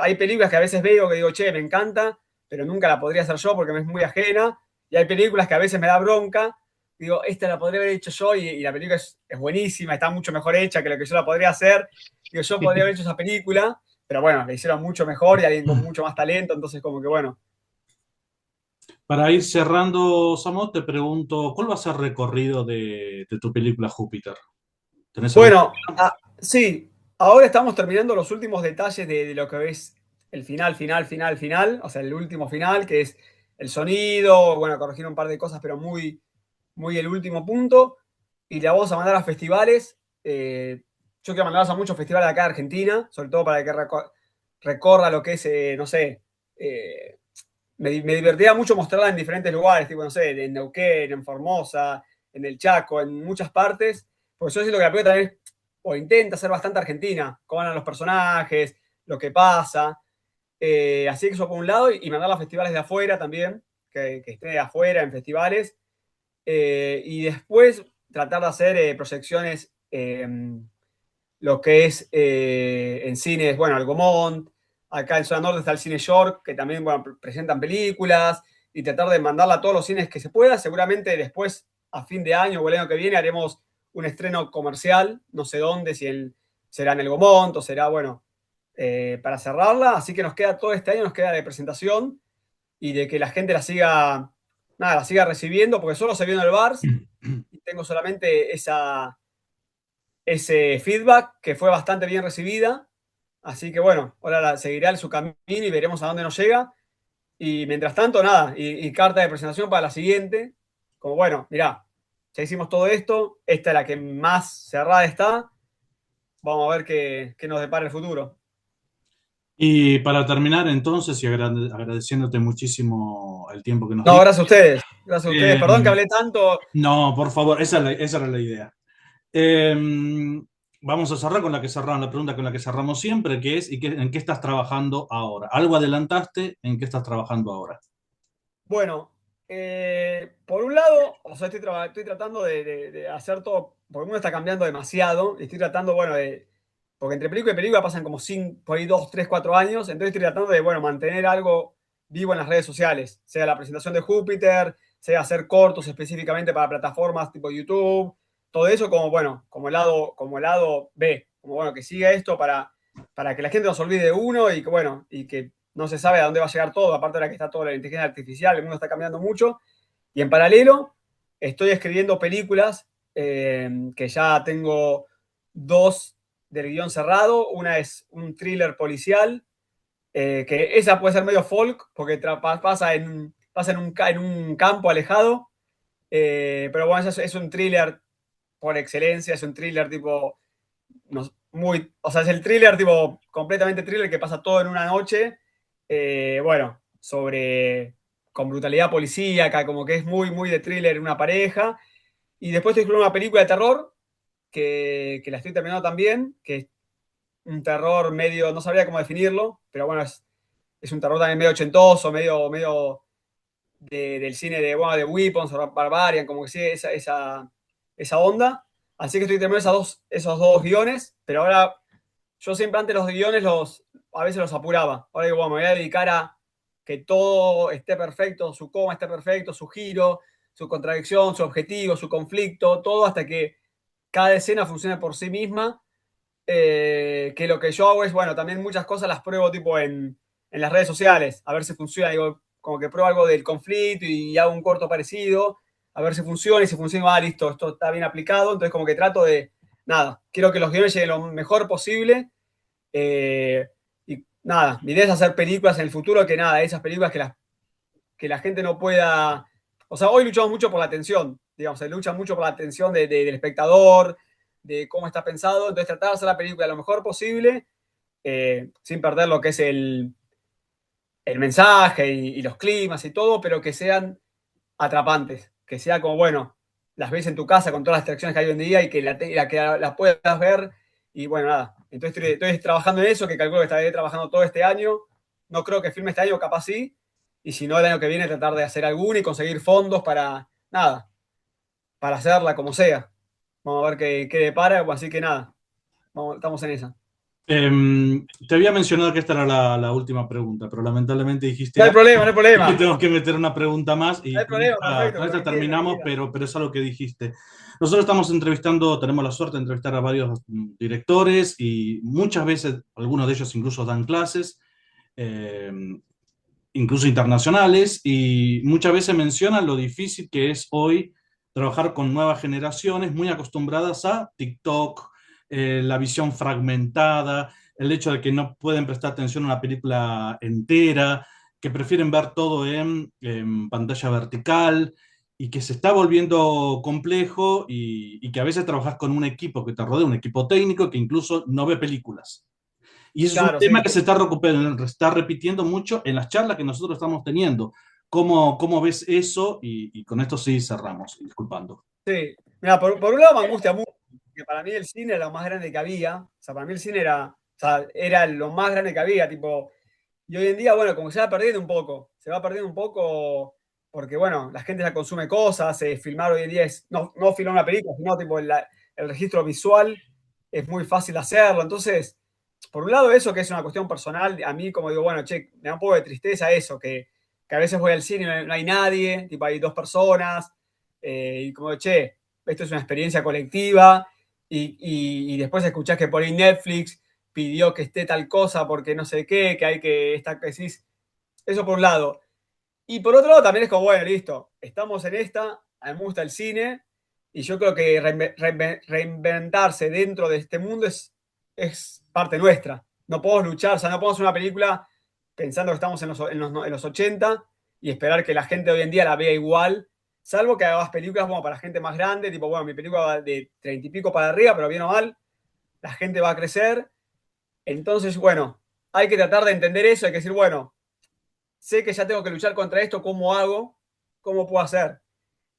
Hay películas que a veces veo que digo, che, me encanta, pero nunca la podría hacer yo porque me es muy ajena. Y hay películas que a veces me da bronca. Digo, esta la podría haber hecho yo y la película es buenísima, está mucho mejor hecha que lo que yo la podría hacer. Digo, yo podría haber hecho esa película, pero bueno, la hicieron mucho mejor y alguien con mucho más talento, entonces como que bueno. Para ir cerrando, Samo, te pregunto, ¿cuál va a ser el recorrido de tu película Júpiter? ¿Tenés alguna Bueno, idea? sí, ahora estamos terminando los últimos detalles de lo que es el final, o sea, el último final, que es el sonido, bueno, corregir un par de cosas, pero muy, muy el último punto. Y la vamos a mandar a festivales. Yo quiero mandarlas a muchos festivales de acá de Argentina, sobre todo para que recorra lo que es, no sé, eh, me divertía mucho mostrarla en diferentes lugares, tipo, no sé, en Neuquén, en Formosa, en el Chaco, en muchas partes, porque yo siento que la película también o intenta ser bastante argentina, cómo van los personajes, lo que pasa. Así que eso por un lado, y mandarla a festivales de afuera también, que esté afuera en festivales. Y después tratar de hacer proyecciones, lo que es en cines, bueno, Algomont, acá en Zona Norte está el Cine York, que también bueno, presentan películas, y tratar de mandarla a todos los cines que se pueda. Seguramente después, a fin de año o el año que viene, haremos un estreno comercial, no sé dónde, será en Algomont o será, bueno, para cerrarla. Así que nos queda todo este año, nos queda de presentación y de que la gente la siga, nada, la siga recibiendo, porque solo se vio en el Bars y tengo solamente ese feedback que fue bastante bien recibida. Así que bueno, ahora seguirá en su camino y veremos a dónde nos llega. Y mientras tanto, nada, y carta de presentación para la siguiente. Como bueno, mirá, ya hicimos todo esto, esta es la que más cerrada está. Vamos a ver qué nos depara el futuro. Y para terminar, entonces, y agradeciéndote muchísimo el tiempo que nos No, diste, gracias a ustedes. Gracias a ustedes. eh, Perdón que hablé tanto. no, por favor, esa era la idea. Eh, Vamos a cerrar con la que cerramos, la pregunta con la que cerramos siempre, que es, ¿en qué estás trabajando ahora? ¿Algo adelantaste? ¿En qué estás trabajando ahora? Bueno, por un lado, o sea, estoy tratando de hacer todo, porque el mundo está cambiando demasiado, y estoy tratando, bueno, porque entre película y película pasan como 5, por ahí 2, 3, 4 años, entonces estoy tratando de, bueno, mantener algo vivo en las redes sociales, sea la presentación de Júpiter, sea hacer cortos específicamente para plataformas tipo YouTube, todo eso como, bueno, como el lado B, como, bueno, que siga esto para que la gente no se olvide de uno y que, bueno, y que no se sabe a dónde va a llegar todo, aparte de ahora que está toda la inteligencia artificial, el mundo está cambiando mucho. Y en paralelo, estoy escribiendo películas, que ya tengo dos del guión cerrado. Una es un thriller policial, que esa puede ser medio folk, porque pasa en un campo alejado. Pero bueno, es un thriller por excelencia, es un thriller tipo, o sea, es el thriller tipo, completamente thriller que pasa todo en una noche, bueno, con brutalidad policíaca, como que es muy, muy de thriller una pareja. Y después estoy escribiendo una película de terror que la estoy terminando también, que es un terror medio, no sabría cómo definirlo, pero bueno, es un terror también medio ochentoso, medio del cine de, bueno, de Weapons o Barbarian, como que sí, esa onda. Así que estoy terminando esos dos guiones, pero ahora yo siempre antes los guiones a veces los apuraba. Ahora digo, bueno, me voy a dedicar a que todo esté perfecto, su coma esté perfecto, su giro, su contradicción, su objetivo, su conflicto, todo hasta que cada escena funcione por sí misma. Que lo que yo hago es, bueno, también muchas cosas las pruebo tipo en las redes sociales, a ver si funciona. Digo, como que pruebo algo del conflicto y hago un corto parecido, a ver si funciona, y si funciona, listo, esto está bien aplicado. Entonces como que trato de, nada, quiero que los guiones lleguen lo mejor posible. Y nada, mi idea es hacer películas en el futuro, que nada, esas películas que la gente no pueda. O sea, hoy luchamos mucho por la atención, digamos, se lucha mucho por la atención del espectador, de cómo está pensado. Entonces, tratar de hacer la película lo mejor posible, sin perder lo que es el mensaje y los climas y todo, pero que sean atrapantes, que sea como, bueno, las ves en tu casa con todas las distracciones que hay hoy en día y que la puedas ver. Y bueno, nada, entonces estoy trabajando en eso, que calculo que estaré trabajando todo este año. No creo que filme este año, capaz sí, y si no, el año que viene tratar de hacer alguna y conseguir fondos para, nada, para hacerla como sea. Vamos a ver qué depara, así que nada, estamos en esa. Te había mencionado que esta era la última pregunta, pero lamentablemente dijiste No hay algo problema, no hay y que problema. tengo que meter una pregunta más No y hay problema, perfecto, con lo esta que quieras, lo que terminamos, quieras. pero es algo que dijiste. Nosotros estamos entrevistando, tenemos la suerte de entrevistar a varios directores y muchas veces algunos de ellos incluso dan clases. Eh, incluso internacionales, y muchas veces mencionan lo difícil que es hoy trabajar con nuevas generaciones muy acostumbradas a TikTok, la visión fragmentada, el hecho de que no pueden prestar atención a una película entera, que prefieren ver todo en pantalla vertical y que se está volviendo complejo y que a veces trabajas con un equipo que te rodea, un equipo técnico que incluso no ve películas. Y ese es un Claro, tema sí. que se está repitiendo mucho en las charlas que nosotros estamos teniendo. ¿Cómo ves eso? Y con esto sí cerramos, disculpando. Sí. Mira, por un lado me angustia mucho, porque para mí el cine era lo más grande que había. O sea, para mí el cine era, o sea, era lo más grande que había, tipo. Y hoy en día, bueno, como que se va perdiendo un poco. Se va perdiendo un poco porque, bueno, la gente ya consume cosas. Filmar hoy en día es, no filmar una película, sino tipo el registro visual es muy fácil hacerlo. Entonces, por un lado, eso que es una cuestión personal, a mí como digo, bueno, che, me da un poco de tristeza eso, que a veces voy al cine y no hay nadie, tipo hay dos personas, y como, che, esto es una experiencia colectiva, y después escuchás que por ahí Netflix pidió que esté tal cosa porque no sé qué, que hay que estar, que decís, eso por un lado. Y por otro lado también es como, bueno, listo, estamos en esta, a mí me gusta el cine, y yo creo que reinventarse dentro de este mundo es parte nuestra. No podemos luchar, o sea, no podemos hacer una película pensando que estamos en los 80 y esperar que la gente hoy en día la vea igual, salvo que hagas películas como para gente más grande, tipo, bueno, mi película va de 30 y pico para arriba, pero bien o mal, la gente va a crecer. Entonces, bueno, hay que tratar de entender eso, hay que decir, bueno, sé que ya tengo que luchar contra esto, ¿cómo hago? ¿Cómo puedo hacer?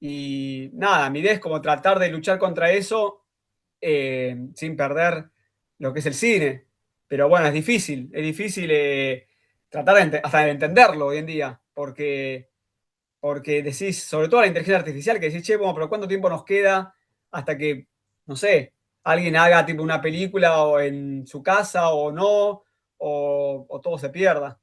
Y nada, mi idea es como tratar de luchar contra eso sin perder lo que es el cine. Pero bueno, es difícil tratar hasta de entenderlo hoy en día, porque decís, sobre todo la inteligencia artificial, que decís, che, bueno, pero ¿cuánto tiempo nos queda hasta que, no sé, alguien haga tipo una película o en su casa o no, o todo se pierda?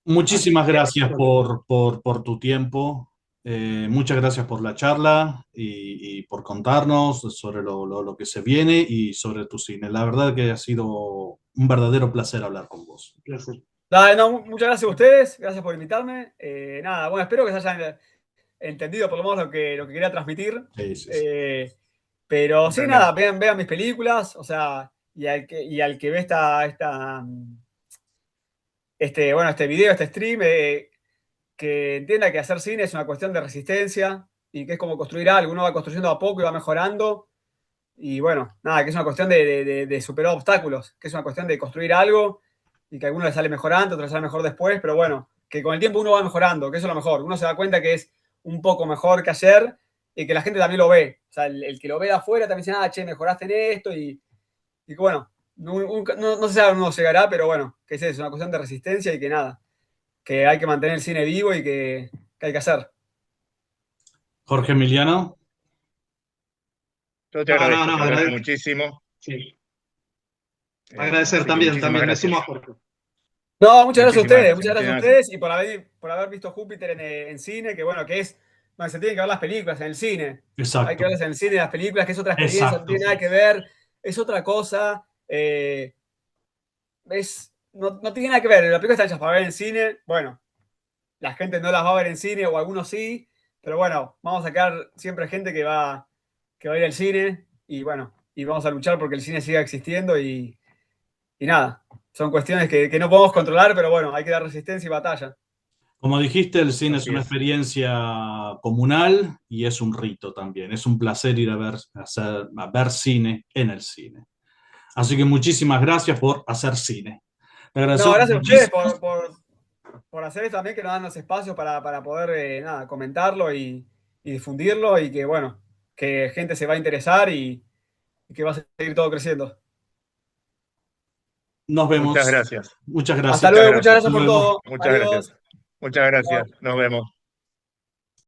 Así Muchísimas que gracias por tu tiempo. Muchas gracias por la charla y por contarnos sobre lo que se viene y sobre tu cine. La verdad que ha sido un verdadero placer hablar con vos. Un placer. nada, no, muchas gracias a ustedes, gracias por invitarme. Nada, bueno, espero que se hayan entendido por lo menos lo que quería transmitir. Sí, sí, sí. Eh, pero sí, nada, Totalmente. vean mis películas, o sea, y al que ve este video, este stream, que entienda que hacer cine es una cuestión de resistencia y que es como construir algo, uno va construyendo a poco y va mejorando. Y bueno, nada, que es una cuestión de superar obstáculos, que es una cuestión de construir algo y que a algunos les sale mejor antes, otros les sale mejor después, pero bueno, que con el tiempo uno va mejorando, que eso es lo mejor. Uno se da cuenta que es un poco mejor que ayer y que la gente también lo ve. O sea, el que lo ve de afuera también dice, che, mejoraste en esto y que bueno, no sé si a dónde uno llegará, pero bueno, que es eso, es una cuestión de resistencia y que nada, que hay que mantener el cine vivo y que hay que hacer. Jorge Emiliano, Yo No, te agradezco muchísimo. sí. Agradecer Así que muchísimas también, me sumo a gracias. Jorge. No, Muchísimas muchas gracias, gracias a muchísimas gracias. ustedes y por haber visto Júpiter en cine, que bueno, que es donde se tienen que ver las películas, en el cine. Hay que exacto, verlas en el cine, las películas, que es otra experiencia, no exacto. tiene nada que ver, es otra cosa, no tiene nada que ver, las películas están hechas para ver en cine, bueno, la gente no las va a ver en cine o algunos sí, pero bueno, vamos a sacar siempre gente que va a ir al cine y bueno, y vamos a luchar porque el cine siga existiendo y nada, son cuestiones que no podemos controlar, pero bueno, hay que dar resistencia y batalla. Como dijiste, el cine es Así una es. experiencia comunal y es un rito también. Es un placer ir a ver cine en el cine. Así que muchísimas gracias por hacer cine. Te No, agradecemos gracias a ustedes muchísimo. por hacer esto también, que nos dan los espacios para poder nada, comentarlo y difundirlo y que, bueno, que gente se va a interesar y que va a seguir todo creciendo. Nos Muchas vemos. gracias. Muchas Hasta gracias. Muchas luego, muchas gracias. gracias Hasta por luego. todo. Muchas gracias. Adiós. Muchas gracias. Chao. Nos vemos.